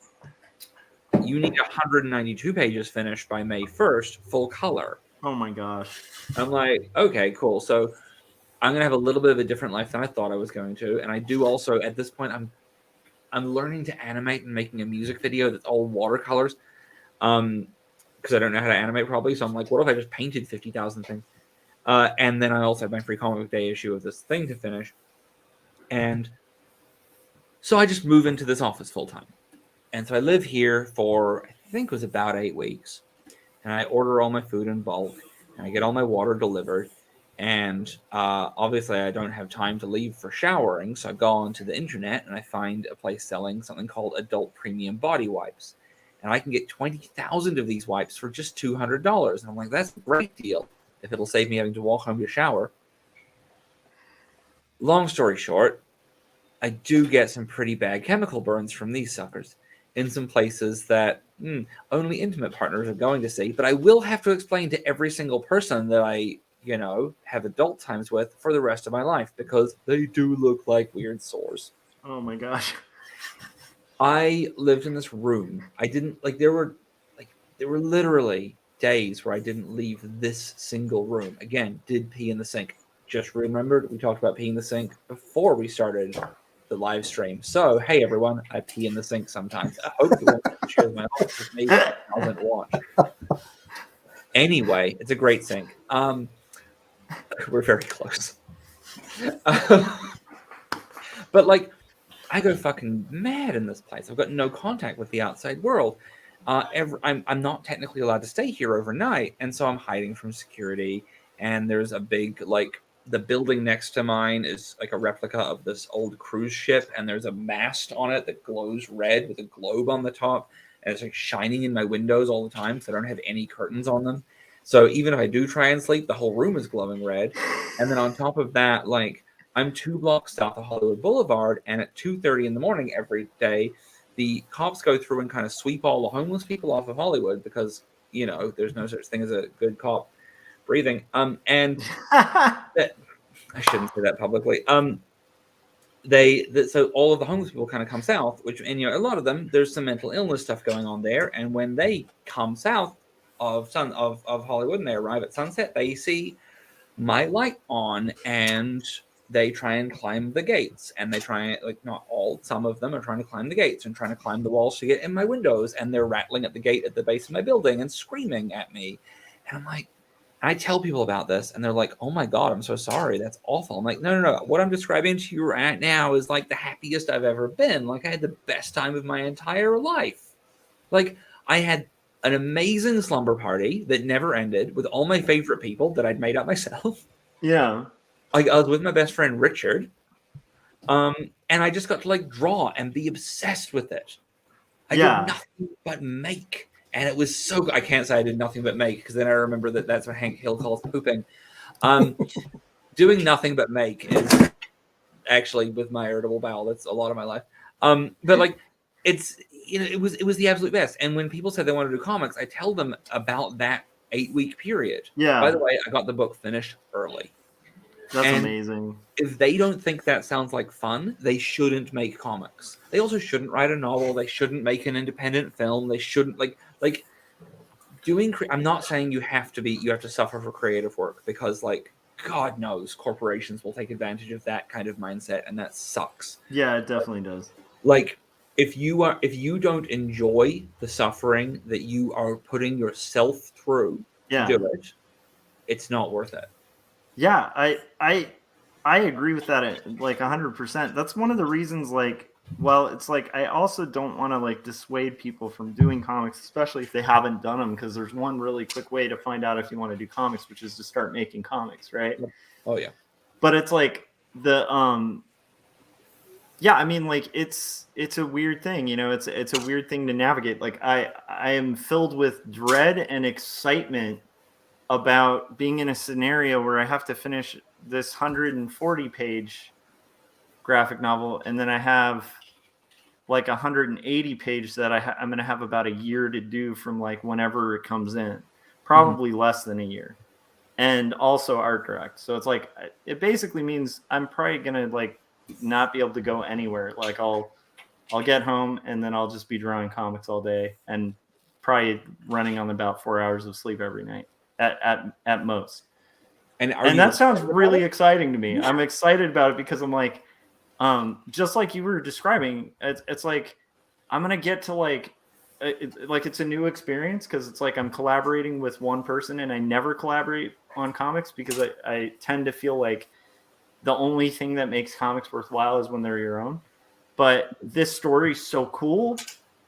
Speaker 4: You need 192 pages finished by May 1st, full color.
Speaker 1: Oh my gosh.
Speaker 4: I'm like, okay, cool. So I'm gonna have a little bit of a different life than I thought I was going to, and I do also at this point I'm learning to animate and making a music video that's all watercolors, because I don't know how to animate probably. So I'm like, what if I just painted 50,000 things? And then I also have my free comic book day issue of this thing to finish, and so I just move into this office full time, and so I live here for I think it was about 8 weeks, and I order all my food in bulk, and I get all my water delivered. And obviously, I don't have time to leave for showering, so I go onto the internet and I find a place selling something called adult premium body wipes. And I can get 20,000 of these wipes for just $200. And I'm like, that's a great deal if it'll save me having to walk home to shower. Long story short, I do get some pretty bad chemical burns from these suckers in some places that only intimate partners are going to see. But I will have to explain to every single person that I have adult times with for the rest of my life because they do look like weird sores.
Speaker 1: Oh my gosh.
Speaker 4: I lived in this room. I didn't there were literally days where I didn't leave this single room. Again, did pee in the sink. Just remembered we talked about peeing in the sink before we started the live stream. So, hey everyone, I pee in the sink sometimes. I hope you won't share my life with me. I don't watch. Anyway, it's a great sink. We're very close. But like, I go fucking mad in this place. I've got no contact with the outside world. I'm not technically allowed to stay here overnight, and so I'm hiding from security. And there's a big, like, the building next to mine is like a replica of this old cruise ship, and there's a mast on it that glows red with a globe on the top, and it's like shining in my windows all the time because I don't have any curtains on them. So even if I do try and sleep, the whole room is glowing red. And then on top of that, like, I'm 2 blocks south of Hollywood Boulevard, and at 2:30 in the morning every day, the cops go through and kind of sweep all the homeless people off of Hollywood because, there's no such thing as a good cop breathing. And that, I shouldn't say that publicly. So all of the homeless people kind of come south, which, and a lot of them, there's some mental illness stuff going on there. And when they come south of Hollywood and they arrive at sunset, they see my light on and they try and climb the gates, and they try, like, not all, some of them are trying to climb the gates and trying to climb the walls to get in my windows, and they're rattling at the gate at the base of my building and screaming at me. And I'm like, I tell people about this and they're like, oh my God, I'm so sorry. That's awful. I'm like, no. What I'm describing to you right now is like the happiest I've ever been. Like, I had the best time of my entire life. Like, I had an amazing slumber party that never ended with all my favorite people that I'd made up myself.
Speaker 1: Yeah.
Speaker 4: Like, I was with my best friend, Richard. And I just got to, like, draw and be obsessed with it. I did nothing but make. And it was so good. I can't say I did nothing but make, because then I remember that's what Hank Hill calls pooping. Doing nothing but make is actually, with my irritable bowel, that's a lot of my life. But like, it's, it was the absolute best. And when people said they want to do comics, I tell them about that 8-week period.
Speaker 1: Yeah.
Speaker 4: By the way, I got the book finished early.
Speaker 1: That's
Speaker 4: And
Speaker 1: amazing.
Speaker 4: if they don't think that sounds like fun, they shouldn't make comics. They also shouldn't write a novel. They shouldn't make an independent film. They shouldn't like doing. I'm not saying you have to suffer for creative work, because like God knows corporations will take advantage of that kind of mindset, and that sucks.
Speaker 1: Yeah, it definitely does.
Speaker 4: Like if you don't enjoy the suffering that you are putting yourself through to
Speaker 1: Yeah.
Speaker 4: do it, it's not worth it.
Speaker 1: Yeah, I agree with that like 100%. That's one of the reasons, like, well, it's like I also don't want to like dissuade people from doing comics, especially if they haven't done them, because there's one really quick way to find out if you want to do comics, which is to start making comics, right?
Speaker 4: Oh yeah.
Speaker 1: But it's like the yeah, I mean, like it's a weird thing, you know. It's a weird thing to navigate. Like I am filled with dread and excitement about being in a scenario where I have to finish this 140-page graphic novel, and then I have like 180 page that I'm going to have about a year to do from like whenever it comes in, probably less than a year, and also art direct. So it's like it basically means I'm probably going to like not be able to go anywhere. Like I'll get home and then I'll just be drawing comics all day and probably running on about 4 hours of sleep every night at most.
Speaker 4: And
Speaker 1: that sounds really exciting to me.
Speaker 4: Yeah.
Speaker 1: I'm excited about it because I'm like, just like you were describing, it's like I'm gonna get to like it's a new experience, because it's like I'm collaborating with one person, and I never collaborate on comics because I tend to feel like the only thing that makes comics worthwhile is when they're your own. But this story's so cool,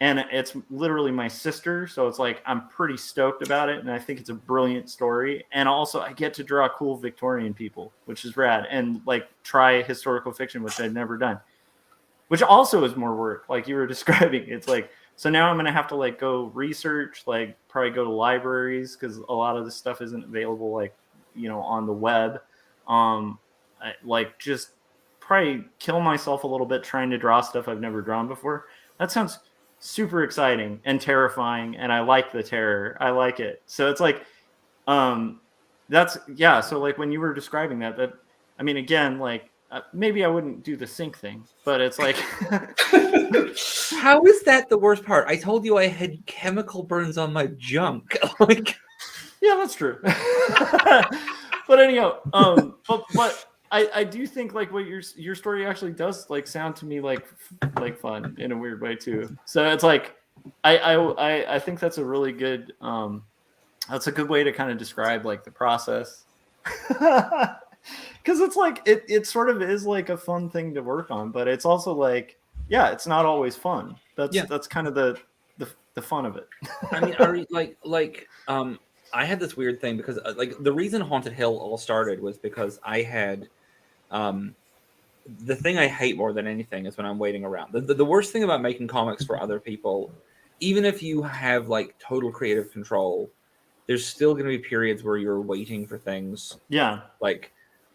Speaker 1: and it's literally my sister, so it's like I'm pretty stoked about it, and I think it's a brilliant story. And also I get to draw cool Victorian people, which is rad, and like try historical fiction, which I've never done, which also is more work, like you were describing. It's like, so now I'm gonna have to like go research, like probably go to libraries, because a lot of this stuff isn't available, like, you know, on the web. Like just probably kill myself a little bit trying to draw stuff I've never drawn before. That sounds super exciting and terrifying, and I like the terror. I like it. So it's like that's, yeah, so like when you were describing that I mean, again, like maybe I wouldn't do the sync thing, but it's like
Speaker 4: how is that the worst part? I told you I had chemical burns on my junk. Like,
Speaker 1: yeah, that's true. But anyhow, but I do think like what your story actually does like sound to me like fun in a weird way too. So it's like I think that's a really good that's a good way to kind of describe like the process. Because it's like it sort of is like a fun thing to work on, but it's also like, yeah, it's not always fun. That's kind of the fun of it.
Speaker 4: I mean, I had this weird thing because like the reason Haunted Hill all started was because I had the thing I hate more than anything is when I'm waiting around. The worst thing about making comics for other people, even if you have like total creative control, there's still going to be periods where you're waiting for things.
Speaker 1: Yeah.
Speaker 4: Like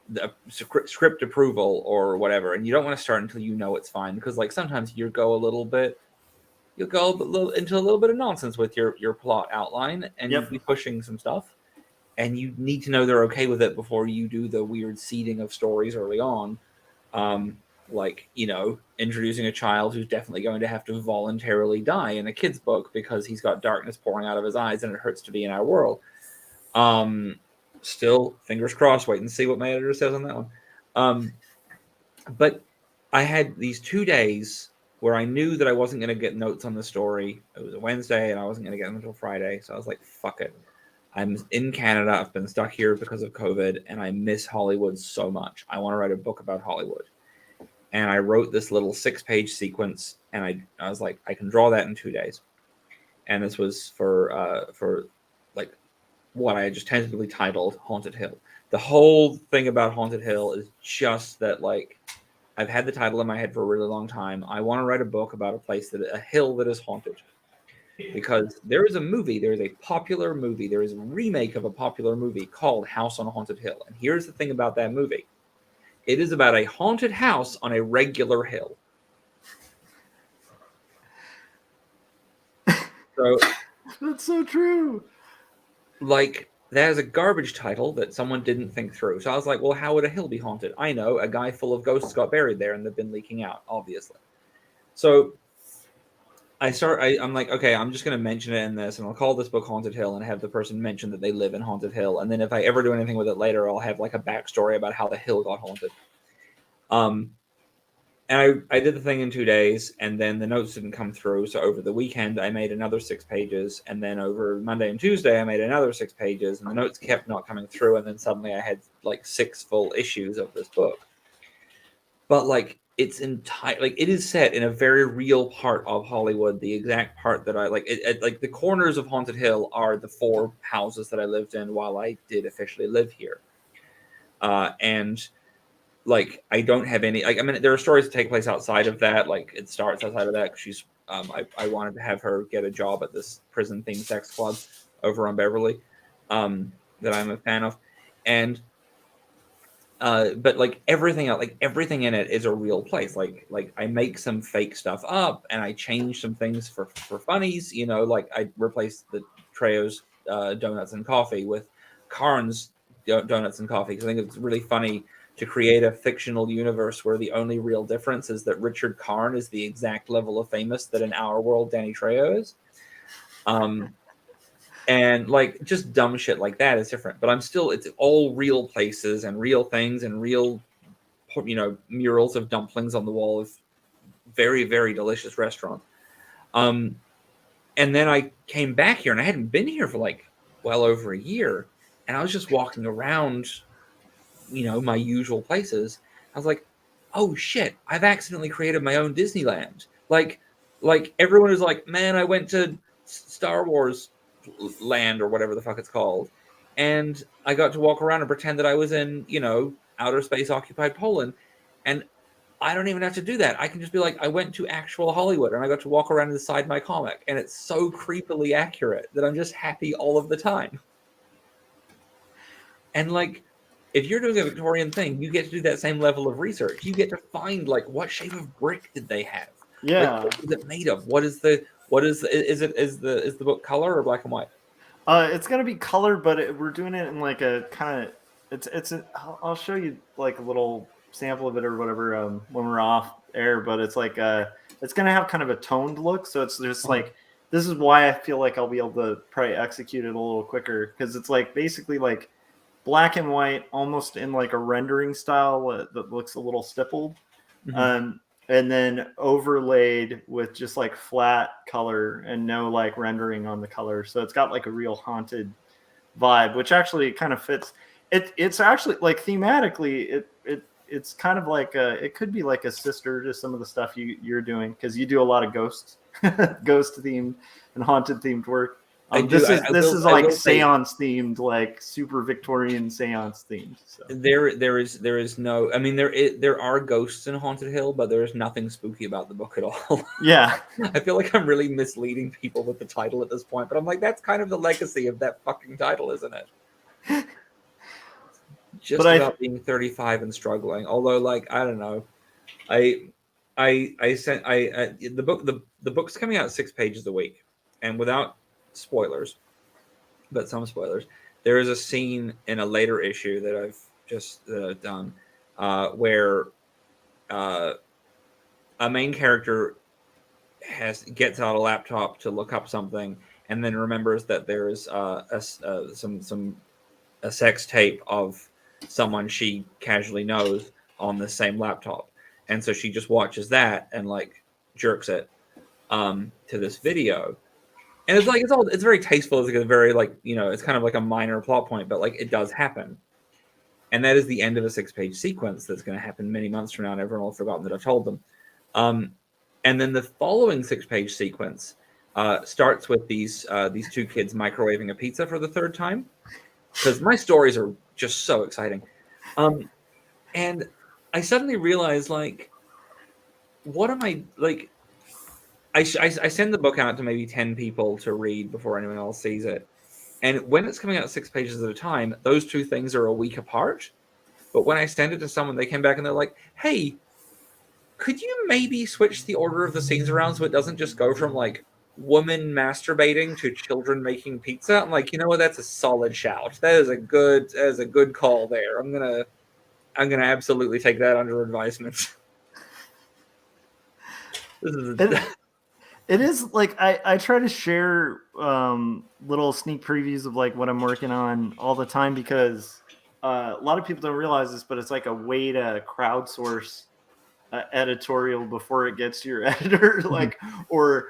Speaker 4: the script approval or whatever, and you don't want to start until you know it's fine, because like sometimes you'll go into a little bit of nonsense with your plot outline, and you'll be pushing some stuff, and you need to know they're okay with it before you do the weird seeding of stories early on, like, you know, introducing a child who's definitely going to have to voluntarily die in a kid's book because he's got darkness pouring out of his eyes and it hurts to be in our world. Still, fingers crossed, wait and see what my editor says on that one. But I had these 2 days where I knew that I wasn't going to get notes on the story. It was a Wednesday, and I wasn't going to get them until Friday. So I was like, fuck it. I'm in Canada. I've been stuck here because of COVID, and I miss Hollywood so much. I want to write a book about Hollywood. And I wrote this little 6-page sequence, and I was like, I can draw that in 2 days. And this was for like what I had just tentatively titled Haunted Hill. The whole thing about Haunted Hill is just that, like, I've had the title in my head for a really long time. I want to write a book about a hill that is haunted. Because there is a popular movie, there is a remake of a popular movie called House on Haunted Hill. And here's the thing about that movie. It is about a haunted house on a regular hill. So
Speaker 1: that's so true.
Speaker 4: Like, that is a garbage title that someone didn't think through. So I was like, well, how would a hill be haunted? I know, a guy full of ghosts got buried there and they've been leaking out, obviously. So I'm like, okay, I'm just going to mention it in this, and I'll call this book Haunted Hill and have the person mention that they live in Haunted Hill. And then if I ever do anything with it later, I'll have like a backstory about how the hill got haunted. And I did the thing in 2 days, and then the notes didn't come through. So over the weekend, I made another 6 pages. And then over Monday and Tuesday, I made another 6 pages, and the notes kept not coming through. And then suddenly I had like 6 full issues of this book. But like, it's entire, like, it is set in a very real part of Hollywood. The exact part that I like, like the corners of Haunted Hill are the 4 houses that I lived in while I did officially live here. And like, I don't have any, like, I mean, there are stories that take place outside of that. Like, it starts outside of that because she's, I wanted to have her get a job at this prison-themed sex club over on Beverly that I'm a fan of. And, but like everything else, like everything in it is a real place. Like I make some fake stuff up and I change some things for funnies, you know, like I replaced the Trejo's donuts and coffee with Karn's donuts and coffee because I think it's really funny to create a fictional universe where the only real difference is that Richard Karn is the exact level of famous that in our world Danny Trejo is. And like just dumb shit like that is different, but it's all real places and real things and real, you know, murals of dumplings on the wall of very, very delicious restaurant. And then I came back here and I hadn't been here for like well over a year. And I was just walking around, you know, my usual places. I was like, oh shit, I've accidentally created my own Disneyland. Like everyone was like, man, I went to Star Wars land or whatever the fuck it's called, and I got to walk around and pretend that I was in, you know, outer space occupied Poland, and I don't even have to do that. I can just be like, I went to actual Hollywood and I got to walk around inside my comic, and it's so creepily accurate that I'm just happy all of the time. And like, if you're doing a Victorian thing, you get to do that same level of research. You get to find like, what shape of brick did they have?
Speaker 1: Yeah.
Speaker 4: Like, what is it made of? Is the book color or black and white?
Speaker 1: It's gonna be color, but we're doing it in like a kind of I'll show you like a little sample of it or whatever when we're off air. But it's like it's gonna have kind of a toned look, so it's just like, this is why I feel like I'll be able to probably execute it a little quicker, because it's like basically like black and white, almost in like a rendering style that looks a little stippled. Mm-hmm. And then overlaid with just like flat color and no like rendering on the color. So it's got like a real haunted vibe, which actually kind of fits. It's actually like thematically, it's kind of like it could be like a sister to some of the stuff you're doing, because you do a lot of ghost themed and haunted themed work. This is like seance themed, like super Victorian seance themed. So. There
Speaker 4: is no, I mean, there are ghosts in Haunted Hill, but there is nothing spooky about the book at all.
Speaker 1: Yeah.
Speaker 4: I feel like I'm really misleading people with the title at this point, but I'm like, that's kind of the legacy of that fucking title, isn't it? Being 35 and struggling. Although, like, I don't know. The book's coming out 6 pages a week, and without spoilers, but some spoilers, there is a scene in a later issue that I've just done where a main character gets out a laptop to look up something, and then remembers that there is a sex tape of someone she casually knows on the same laptop, and so she just watches that and like jerks it to this video. And it's like it's very tasteful. It's like a very, like, you know, it's kind of like a minor plot point, but like it does happen. And that is the end of a 6-page sequence that's going to happen many months from now, and everyone will have forgotten that I've told them. And then the following 6-page sequence starts with these 2 kids microwaving a pizza for the 3rd time, because my stories are just so exciting. And I suddenly realized, like, what am I like? I send the book out to maybe 10 people to read before anyone else sees it. And when it's coming out 6 pages at a time, those 2 things are a week apart. But when I send it to someone, they came back and they're like, hey, could you maybe switch the order of the scenes around so it doesn't just go from like woman masturbating to children making pizza. I'm like, you know what? That's a solid shout. That is a good call there. I'm gonna absolutely take that under advisement. This is
Speaker 1: It is like I try to share little sneak previews of like what I'm working on all the time because a lot of people don't realize this, but it's like a way to crowdsource editorial before it gets to your editor, like or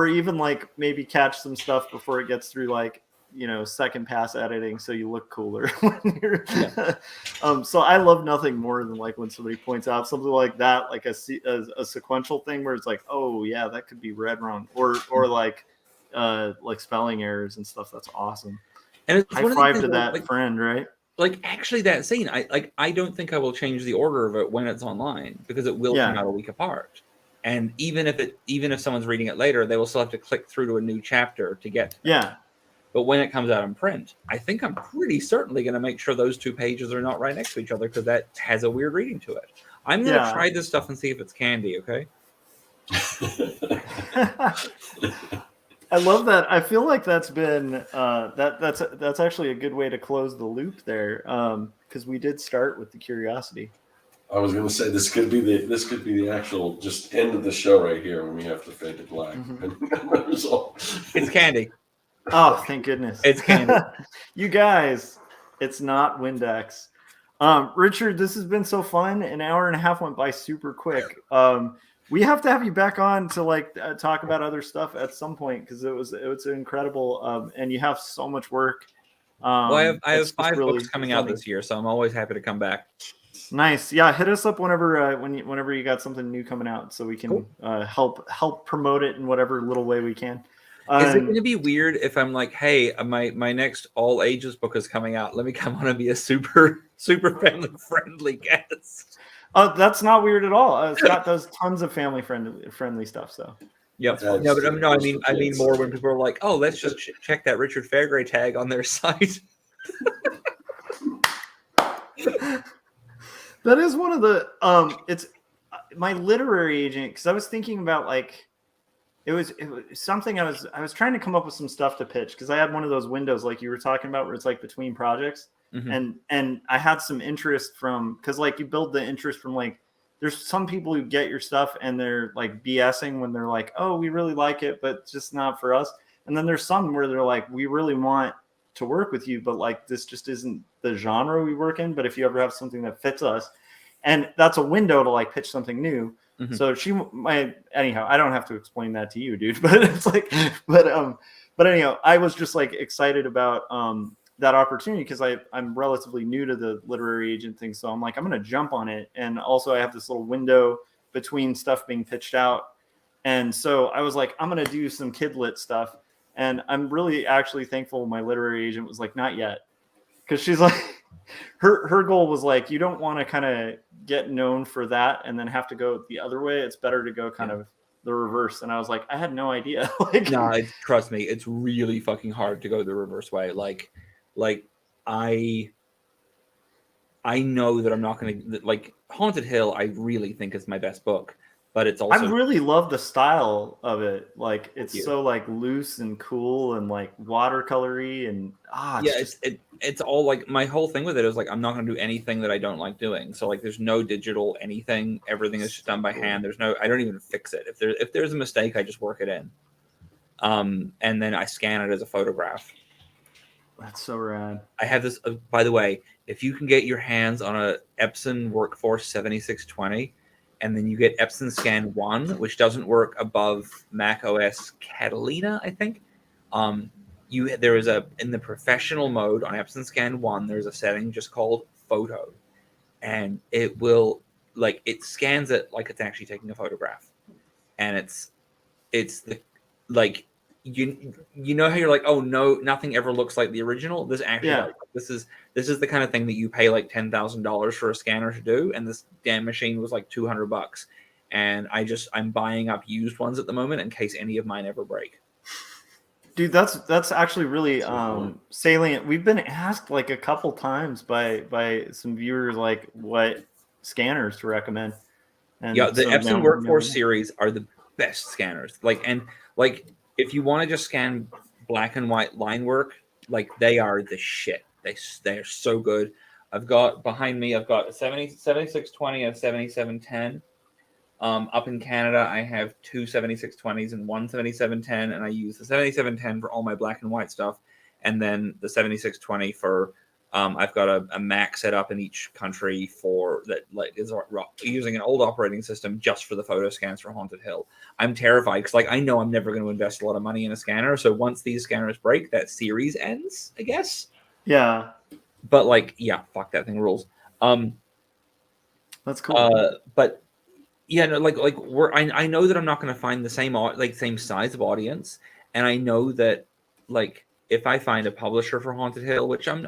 Speaker 1: even like maybe catch some stuff before it gets through like second pass editing, so you look cooler when you're. So I love nothing more than like when somebody points out something like that, like a sequential thing where it's like, oh yeah, that could be read wrong, or like spelling errors and stuff. That's awesome.
Speaker 4: And it's
Speaker 1: high five to that friend, right?
Speaker 4: Like actually, that scene, I don't think I will change the order of it when it's online because it will come out a week apart. And even if someone's reading it later, they will still have to click through to a new chapter to get. But when it comes out in print, I think I'm pretty certainly going to make sure those two pages are not right next to each other because that has a weird reading to it. I'm going to try this stuff and see if it's candy, okay?
Speaker 1: I love that. I feel like that's been that's actually a good way to close the loop there because we did start with the curiosity.
Speaker 2: I was going to say this could be the actual just end of the show right here when we have to fade to black.
Speaker 4: It's candy.
Speaker 1: Oh, thank goodness.
Speaker 4: It's candy.
Speaker 1: You guys, it's not Windex. Richard, this has been so fun. An hour and a half went by super quick. We have to have you back on to talk about other stuff at some point because it was incredible. And you have so much work.
Speaker 4: Well, I have 5 books coming out this year, so I'm always happy to come back.
Speaker 1: Nice. Yeah, hit us up whenever you got something new coming out so we can help promote it in whatever little way we can.
Speaker 4: Is it going to be weird if I'm like, hey, my next all ages book is coming out. Let me come on and be a super family friendly guest.
Speaker 1: That's not weird at all. Scott does tons of family friendly stuff. So
Speaker 4: yep. No, but I mean more when people are like, oh, let's just check that Richard Fairgray tag on their site.
Speaker 1: That is one of the it's my literary agent because I was thinking about like. It was something I was trying to come up with some stuff to pitch because I had one of those windows like you were talking about where it's like between projects and I had some interest from because like you build the interest from like there's some people who get your stuff and they're like BSing when they're like, oh, we really like it but just not for us, and then there's some where they're like, we really want to work with you but like this just isn't the genre we work in, but if you ever have something that fits us, and that's a window to like pitch something new. So anyhow, I don't have to explain that to you, dude, but it's like, but anyhow, I was just like excited about that opportunity because I'm relatively new to the literary agent thing. So I'm like, I'm going to jump on it. And also I have this little window between stuff being pitched out. And so I was like, I'm going to do some kidlit stuff. And I'm really actually thankful my literary agent was like, not yet. Because she's like, her goal was like, you don't want to kind of get known for that and then have to go the other way. It's better to go kind of the reverse. And I was like, I had no idea.
Speaker 4: Trust me, it's really fucking hard to go the reverse way. Like I know that I'm not going to like Haunted Hill. I really think is my best book, but it's also
Speaker 1: I really love the style of it. Like it's so like loose and cool and like watercolory and
Speaker 4: it's all like my whole thing with it is like I'm not going to do anything that I don't like doing. So like there's no digital anything. Everything is just done by hand. I don't even fix it. If there's a mistake, I just work it in. And then I scan it as a photograph.
Speaker 1: That's so rad.
Speaker 4: I have this. By the way, if you can get your hands on a Epson Workforce 7620. And then you get Epson Scan 1, which doesn't work above Mac OS Catalina, I think. There is in the professional mode on Epson Scan 1, there's a setting just called photo. And it will it scans it like it's actually taking a photograph. And it's the you know how you're like, oh no, nothing ever looks like the original. This actually this is the kind of thing that you pay like $10,000 for a scanner to do, and this damn machine was like $200. And I'm buying up used ones at the moment in case any of mine ever break.
Speaker 1: Dude, that's actually really salient. We've been asked like a couple times by some viewers like what scanners to recommend. And
Speaker 4: the Epson Workforce series are the best scanners. if you want to just scan black and white line work, like they are the shit. They're so good. I've got behind me, I've got a 7620 and a 7710. Up in Canada, I have two 7620s and one 7710, and I use the 7710 for all my black and white stuff, and then the 7620 for I've got a Mac set up in each country for that, like, is using an old operating system just for the photo scans for Haunted Hill. I'm terrified because, like, I know I'm never going to invest a lot of money in a scanner. So once these scanners break, that series ends, I guess.
Speaker 1: Yeah.
Speaker 4: But like, yeah, fuck, that thing rules.
Speaker 1: That's cool.
Speaker 4: But yeah, no, I know that I'm not going to find the same size of audience, and I know that, like, if I find a publisher for Haunted Hill, which I'm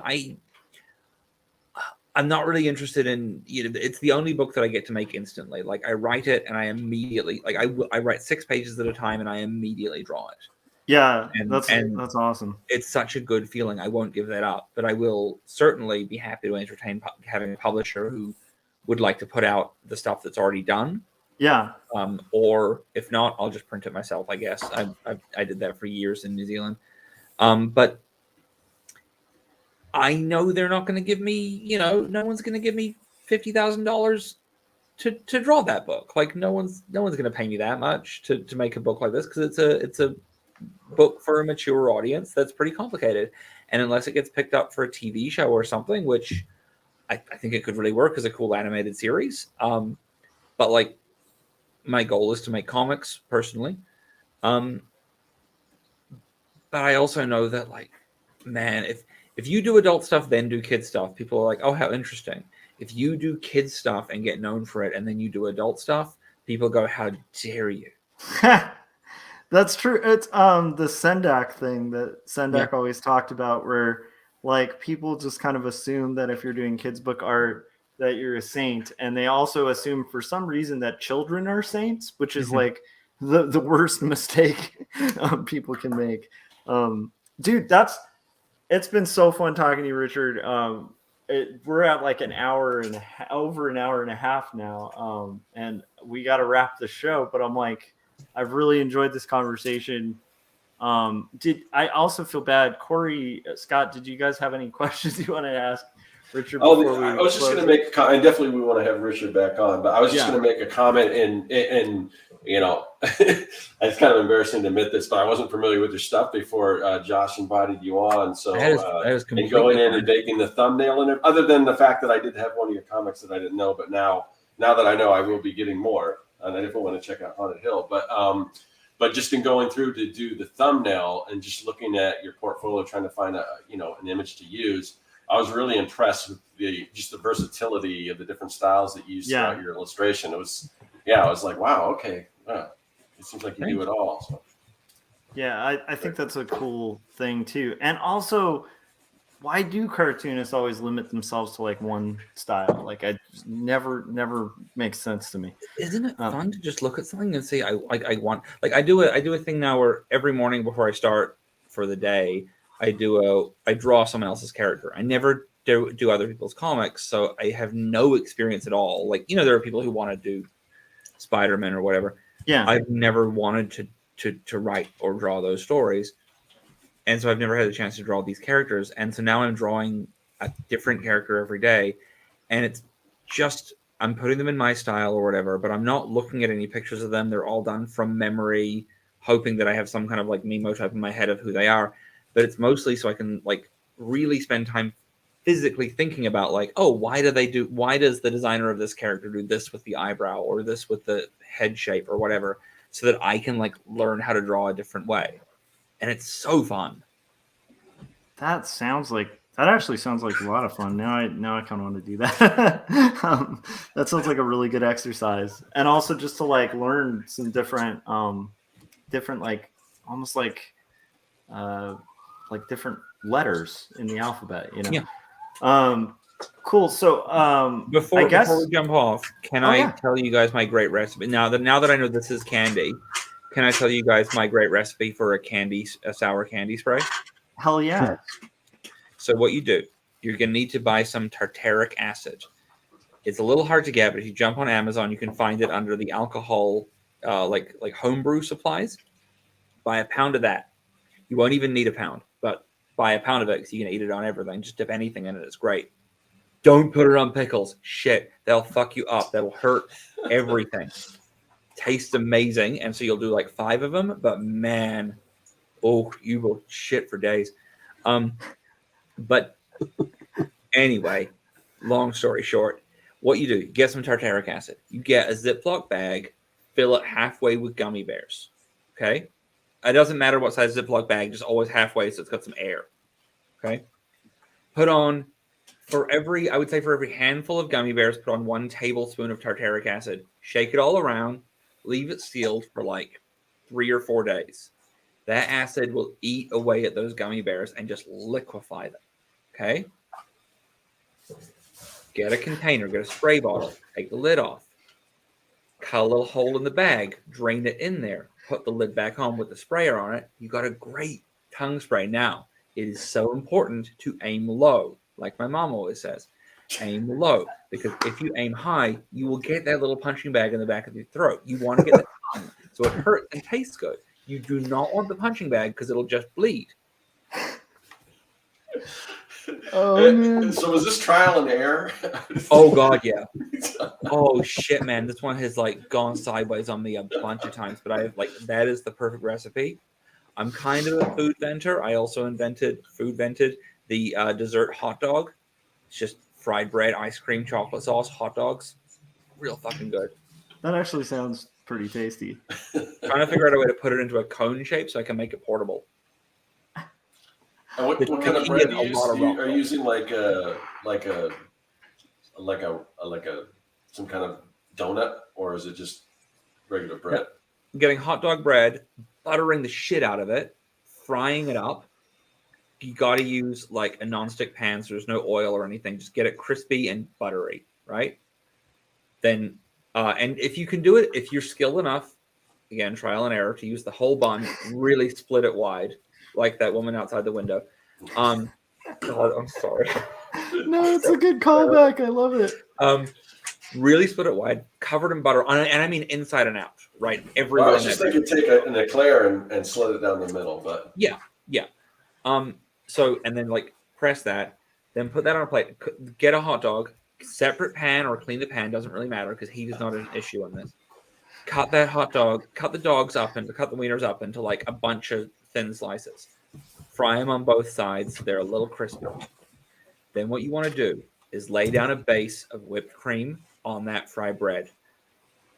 Speaker 4: not really interested in, it's the only book that I get to make instantly. Like, I write it and I immediately, like, I write 6 pages at a time and I immediately draw it.
Speaker 1: Yeah,
Speaker 4: And
Speaker 1: that's awesome.
Speaker 4: It's such a good feeling. I won't give that up, but I will certainly be happy to entertain having a publisher who would like to put out the stuff that's already done.
Speaker 1: Yeah.
Speaker 4: Or if not, I'll just print it myself, I guess. I did that for years in New Zealand. But I know they're not going to give me, no one's going to give me $50,000 to draw that book. Like, no one's going to pay me that much to make a book like this, because it's a book for a mature audience that's pretty complicated. And unless it gets picked up for a TV show or something, which I think it could really work as a cool animated series. But like, my goal is to make comics personally. But I also know that, like, man, if you do adult stuff, then do kid stuff, people are like, oh, how interesting. If you do kid stuff and get known for it, and then you do adult stuff, people go, how dare you?
Speaker 1: That's true. It's the Sendak thing that Sendak always talked about, where, like, people just kind of assume that if you're doing kids book art that you're a saint, and they also assume for some reason that children are saints, which is like the worst mistake people can make. Dude, it's been so fun talking to you, Richard. We're at like over an hour and a half now, and we got to wrap the show. But I'm like, I've really enjoyed this conversation. I also feel bad, Cory, Scott? Did you guys have any questions you want to ask Richard?
Speaker 2: I was just going to make a comment, and definitely we want to have Richard back on. But I was just going to make a comment, and it's kind of embarrassing to admit this, but I wasn't familiar with your stuff before Josh invited you on. So
Speaker 4: that is
Speaker 2: and going in and making the thumbnail, and other than the fact that I did have one of your comics that I didn't know, but now that I know, I will be getting more, and I definitely want to check out Haunted Hill. But just in going through to do the thumbnail and just looking at your portfolio, trying to find an image to use, I was really impressed with the versatility of the different styles that you use throughout your illustration. I was like, wow, okay. It seems like you do it all. So.
Speaker 1: Yeah, I think that's a cool thing too. And also, why do cartoonists always limit themselves to like one style? Like, I never makes sense to me.
Speaker 4: Isn't it fun to just look at something and say, I do a thing now where every morning before I start for the day, I draw someone else's character. I never do other people's comics, so I have no experience at all. Like, there are people who want to do Spider-Man or whatever. Yeah, I've never wanted to write or draw those stories, and so I've never had a chance to draw these characters. And so now I'm drawing a different character every day, and it's just, I'm putting them in my style or whatever, but I'm not looking at any pictures of them. They're all done from memory, hoping that I have some kind of like memo type in my head of who they are. But it's mostly so I can like really spend time physically thinking about, like, oh, why does the designer of this character do this with the eyebrow or this with the head shape or whatever, so that I can like learn how to draw a different way. And it's so fun. That
Speaker 1: actually sounds like a lot of fun. Now I kind of want to do that. That sounds like a really good exercise. And also just to like learn some different like almost like different letters in the alphabet, Yeah. Cool. So before we
Speaker 4: jump off, can I tell you guys my great recipe? Now that I know this is candy, can I tell you guys my great recipe for a sour candy spray?
Speaker 1: Hell yeah.
Speaker 4: So what you do, you're gonna need to buy some tartaric acid. It's a little hard to get, but if you jump on Amazon, you can find it under the alcohol like homebrew supplies. Buy a pound of that. You won't even need a pound, but buy a pound of it because you can eat it on everything. Just dip anything in it. It's great. Don't put it on pickles. Shit, they'll fuck you up. That'll hurt everything. Tastes amazing, and so you'll do like 5 of them. But man, oh, you will shit for days. But anyway, long story short, what you do, you get some tartaric acid. You get a Ziploc bag, fill it halfway with gummy bears. Okay? It doesn't matter what size Ziploc bag, just always halfway so it's got some air. Okay? Put on, for every handful of gummy bears, put on 1 tablespoon of tartaric acid. Shake it all around. Leave it sealed for like 3 or 4 days. That acid will eat away at those gummy bears and just liquefy them. Okay? Get a container, get a spray bottle, take the lid off, cut a little hole in the bag, drain it in there, put the lid back on with the sprayer on it. You got a great tongue spray. Now, it is so important to aim low, like my mom always says. Aim low, because if you aim high, you will get that little punching bag in the back of your throat. You want to get that tongue, so it hurts and tastes good. You do not want the punching bag because it'll just bleed.
Speaker 1: Oh, man.
Speaker 2: So was this trial and error?
Speaker 4: Oh god, yeah. Oh shit, man, this one has like gone sideways on me a bunch of times, but I have like that is the perfect recipe. I'm kind of a food ventor. I also invented the dessert hot dog. It's just fried bread, ice cream, chocolate sauce, hot dogs. Real fucking good.
Speaker 1: That actually sounds pretty tasty.
Speaker 4: Trying to figure out a way to put it into a cone shape so I can make it portable.
Speaker 2: And what kind of bread do you use? Are you using like a some kind of donut, or is it just regular bread?
Speaker 4: Yeah. Getting hot dog bread, buttering the shit out of it, frying it up. You got to use like a nonstick pan, so there's no oil or anything. Just get it crispy and buttery, right? Then, and if you can do it, if you're skilled enough, again, trial and error, to use the whole bun, really split it wide, like that woman outside the window. God, I'm sorry.
Speaker 1: No, it's a good callback. I love it.
Speaker 4: Really split it wide, covered in butter, and I mean inside and out, right? Everywhere.
Speaker 2: Well, I was just thinking take an eclair and slit it down the middle, but
Speaker 4: yeah. So and then like press that, then put that on a plate. Get a hot dog, separate pan or clean the pan, doesn't really matter because heat is not an issue on this. Cut that hot dog, cut the wieners up into like a bunch of thin slices. Fry them on both sides so they're a little crispy. Then what you want to do is lay down a base of whipped cream on that fried bread.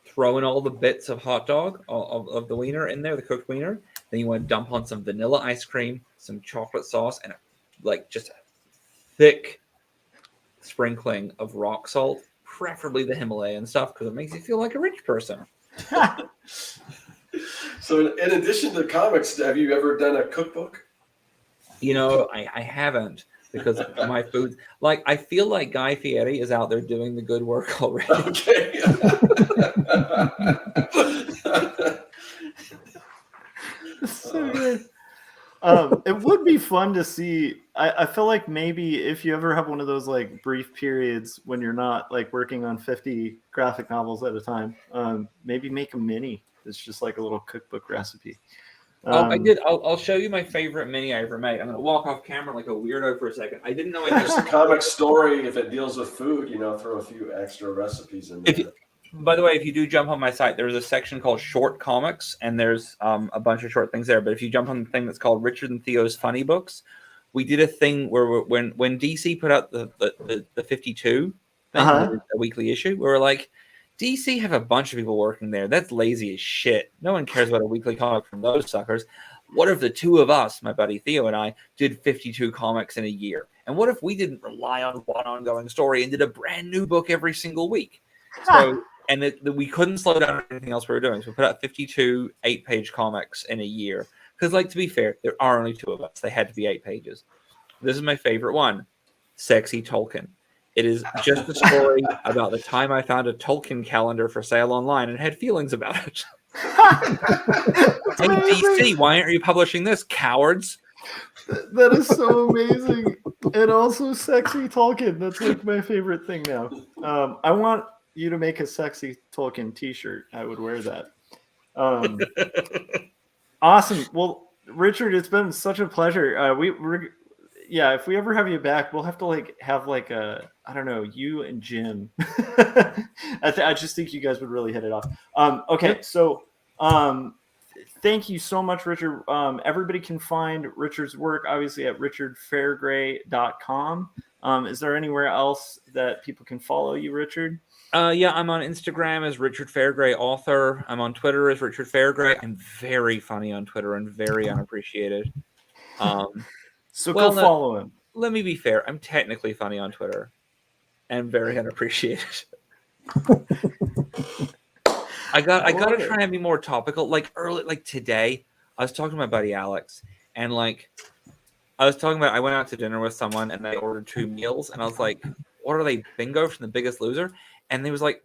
Speaker 4: Throw in all the bits of hot dog, of the wiener in there, the cooked wiener. Then you want to dump on some vanilla ice cream, some chocolate sauce, and just a thick sprinkling of rock salt, preferably the Himalayan stuff because it makes you feel like a rich person.
Speaker 2: So in addition to comics, have you ever done a cookbook?
Speaker 4: I haven't because my food, I feel like Guy Fieri is out there doing the good work already.
Speaker 2: Okay.
Speaker 1: So good. It would be fun to see. I feel like maybe if you ever have one of those like brief periods when you're not like working on 50 graphic novels at a time, maybe make a mini. It's just like a little cookbook recipe.
Speaker 4: I did. I'll show you my favorite mini I ever made. I'm going to walk off camera like a weirdo for a second. I didn't know
Speaker 2: just a comic story. If it deals with food, throw a few extra recipes in there.
Speaker 4: By the way, if you do jump on my site, there's a section called Short Comics, and there's a bunch of short things there. But if you jump on the thing that's called Richard and Theo's Funny Books, we did a thing where when DC put out the 52 thing, a weekly issue, we were like, DC have a bunch of people working there. That's lazy as shit. No one cares about a weekly comic from those suckers. What if the two of us, my buddy Theo and I, did 52 comics in a year? And what if we didn't rely on one ongoing story and did a brand new book every single week? So, and we couldn't slow down anything else we were doing. So we put out 52 8-page comics in a year. Because, to be fair, there are only two of us. They had to be 8 pages. This is my favorite one, Sexy Tolkien. It is just a story about the time I found a Tolkien calendar for sale online and had feelings about it. Hey, DC, why aren't you publishing this, cowards?
Speaker 1: That is so amazing. And also Sexy Tolkien. That's like my favorite thing now. I want you to make a Sexy Tolkien t-shirt. I would wear that. Awesome. Well, Richard, it's been such a pleasure. If we ever have you back, we'll have to have a, I don't know, you and Jim. I just think you guys would really hit it off. Okay, so thank you so much, Richard. Everybody can find Richard's work obviously at richardfairgray.com. Is there anywhere else that people can follow you, Richard?
Speaker 4: Yeah, I'm on Instagram as Richard Fairgray author. I'm on Twitter as Richard Fairgray. I'm very funny on Twitter and very unappreciated.
Speaker 1: Go follow him.
Speaker 4: Let me be fair. I'm technically funny on Twitter and very unappreciated. I gotta try and be more topical. Like today, I was talking to my buddy Alex, and I went out to dinner with someone and they ordered 2 meals, and I was like, what are they, Bingo from The Biggest Loser? And they was like,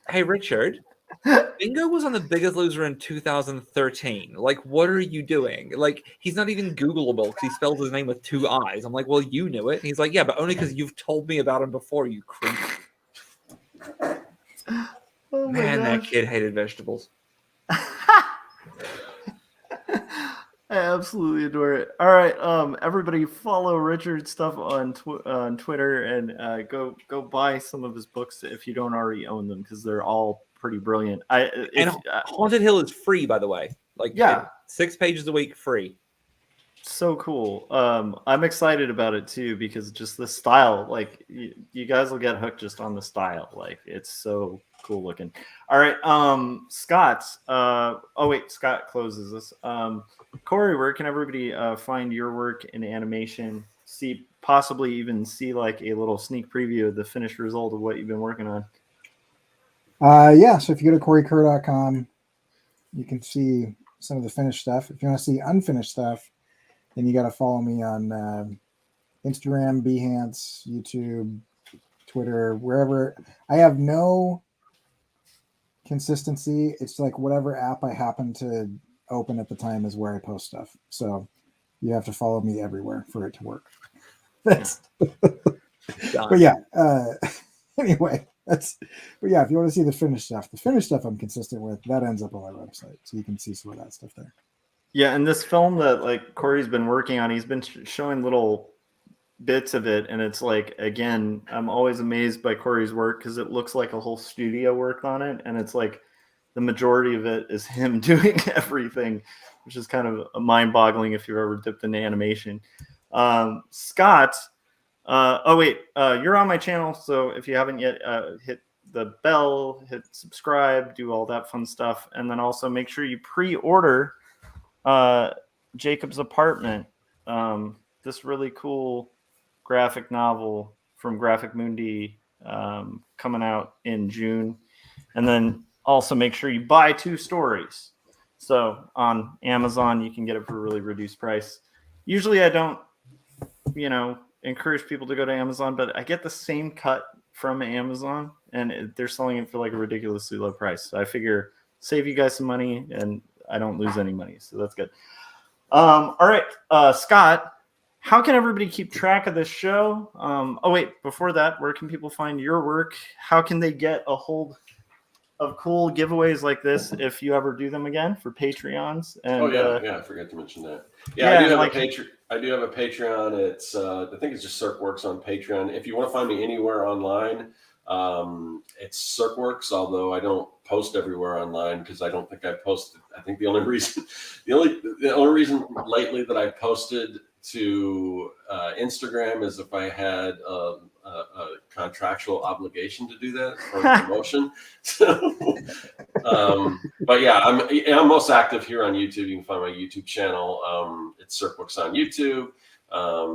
Speaker 4: hey, Richard, Bingo was on The Biggest Loser in 2013. Like, what are you doing? Like, he's not even Googleable because he spells his name with 2 I's. I'm like, well, you knew it. And he's like, yeah, but only because you've told me about him before, you creep.
Speaker 1: Oh
Speaker 4: man, that kid hated vegetables.
Speaker 1: I absolutely adore it. All right, everybody, follow Richard's stuff on Twitter and go buy some of his books if you don't already own them, because they're all pretty brilliant.
Speaker 4: Haunted Hill is free, by the way. 6 pages a week, free.
Speaker 1: So cool. I'm excited about it too, because just the style, you guys will get hooked just on the style. It's so cool looking. All right, Scott. Scott closes this. Cory, where can everybody find your work in animation? Possibly even see a little sneak preview of the finished result of what you've been working on.
Speaker 3: So if you go to corykerr.com, you can see some of the finished stuff. If you want to see unfinished stuff, then you got to follow me on Instagram, Behance, YouTube, Twitter, wherever. I have no consistency. It's whatever app I happen to open at the time is where I post stuff. So you have to follow me everywhere for it to work. But yeah. Anyway, if you want to see the finished stuff I'm consistent with, that ends up on my website, so you can see some of that stuff there.
Speaker 1: Yeah, and this film that Cory's been working on, he's been showing little bits of it, and it's again, I'm always amazed by Cory's work because it looks like a whole studio worked on it, and it's the majority of it is him doing everything, which is kind of mind-boggling if you've ever dipped into animation. Scott, you're on my channel, so if you haven't yet, hit the bell, hit subscribe, do all that fun stuff, and then also make sure you pre-order Jacob's Apartment, this really cool graphic novel from Graphic Mundi, coming out in June. And then also make sure you buy 2 stories. So on Amazon, you can get it for a really reduced price. Usually I don't, encourage people to go to Amazon, but I get the same cut from Amazon, and they're selling it for a ridiculously low price. So I figure save you guys some money, and I don't lose any money. So that's good. All right, Scott, how can everybody keep track of this show? Before that, where can people find your work? How can they get a hold of cool giveaways like this if you ever do them again for Patreons? And,
Speaker 2: I forgot to mention that. I do have a Patreon. It's I think it's just Serkworks on Patreon. If you want to find me anywhere online, it's Serkworks, although I don't post everywhere online because I don't think I posted. I think the only reason lately that I posted to Instagram is if I had a contractual obligation to do that for promotion. But yeah, I'm most active here on YouTube. You can find my YouTube channel. It's Serkworks on YouTube.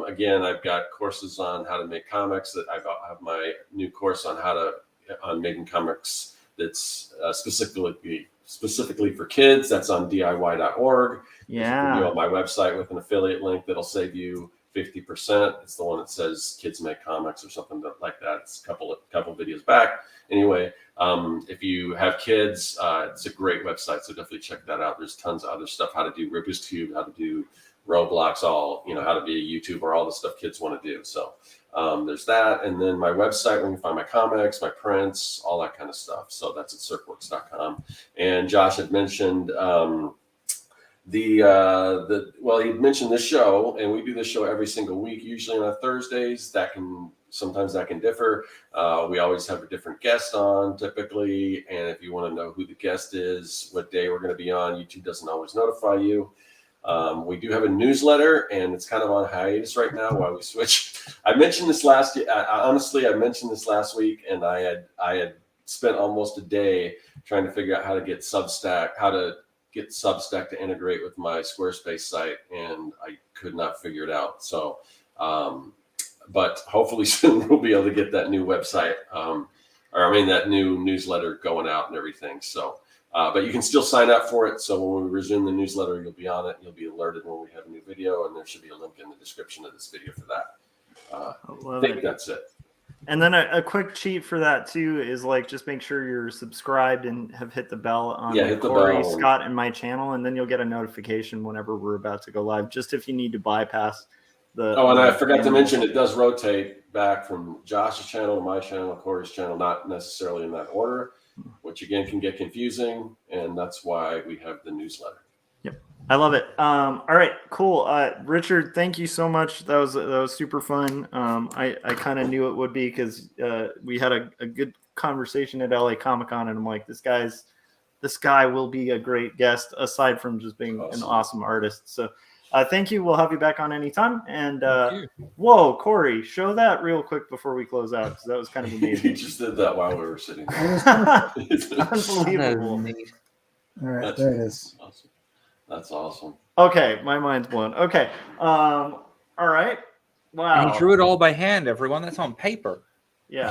Speaker 2: Again, I've got courses on how to make comics. That I have my new course on making comics that's specifically for kids. That's on DIY.org.
Speaker 1: Yeah.
Speaker 2: You can go on my website with an affiliate link that'll save you 50%. It's the one that says Kids Make Comics or something like that. It's a couple videos back. Anyway, if you have kids, it's a great website, so definitely check that out. There's tons of other stuff, how to do Rubik's Cube, how to do Roblox, how to be a YouTuber, all the stuff kids want to do. So there's that. And then my website where you can find my comics, my prints, all that kind of stuff. So that's at serkworks.com. And Josh had mentioned Well, he mentioned this show, and we do this show every single week, usually on Thursdays. Sometimes that can differ. We always have a different guest on typically, and if you want to know who the guest is, what day we're going to be on, YouTube doesn't always notify you. We do have a newsletter, and it's kind of on hiatus right now while we switch. I mentioned this last year. Honestly, I mentioned this last week, and I had spent almost a day trying to figure out how to get Substack to integrate with my Squarespace site, and I could not figure it out. So, but hopefully soon we'll be able to get that new website, that new newsletter going out and everything. So, but you can still sign up for it. So when we resume the newsletter, you'll be on it. You'll be alerted when we have a new video, and there should be a link in the description of this video for that. I think that's it.
Speaker 1: And then a quick cheat for that too is like just make sure you're subscribed and have hit the bell on Cory, Scott, and my channel, and then you'll get a notification whenever we're about to go live. Just if you need to bypass the. Oh,
Speaker 2: and I forgot to mention it does rotate back from Josh's channel to my channel, Cory's channel, not necessarily in that order, which again can get confusing, and that's why we have the newsletter.
Speaker 1: Yep. I love it. All right, cool. Richard, thank you so much. That was super fun. I kind of knew it would be because we had a good conversation at LA Comic-Con, and I'm like, this guy will be a great guest aside from just being an awesome artist. So thank you. We'll have you back on anytime. And whoa, Cory, show that real quick before we close out because that was kind of amazing.
Speaker 2: You just did that while we were sitting there.
Speaker 1: Unbelievable.
Speaker 3: All right, there it is.
Speaker 2: Awesome. That's awesome.
Speaker 1: Okay, my mind's blown. Okay. All right. Wow.
Speaker 5: And he drew it all by hand, everyone. That's on paper.
Speaker 1: Yeah.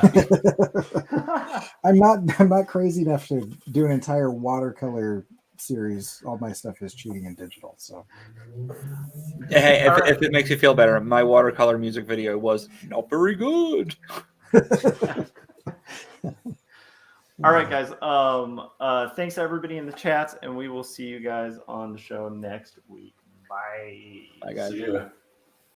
Speaker 3: I'm not crazy enough to do an entire watercolor series. All my stuff is cheating in digital. So
Speaker 5: Hey, if it makes you feel better, my watercolor music video was not very good.
Speaker 1: All right, guys. Thanks to everybody in the chats, and we will see you guys on the show next week. Bye.
Speaker 5: Bye, guys.
Speaker 2: See you.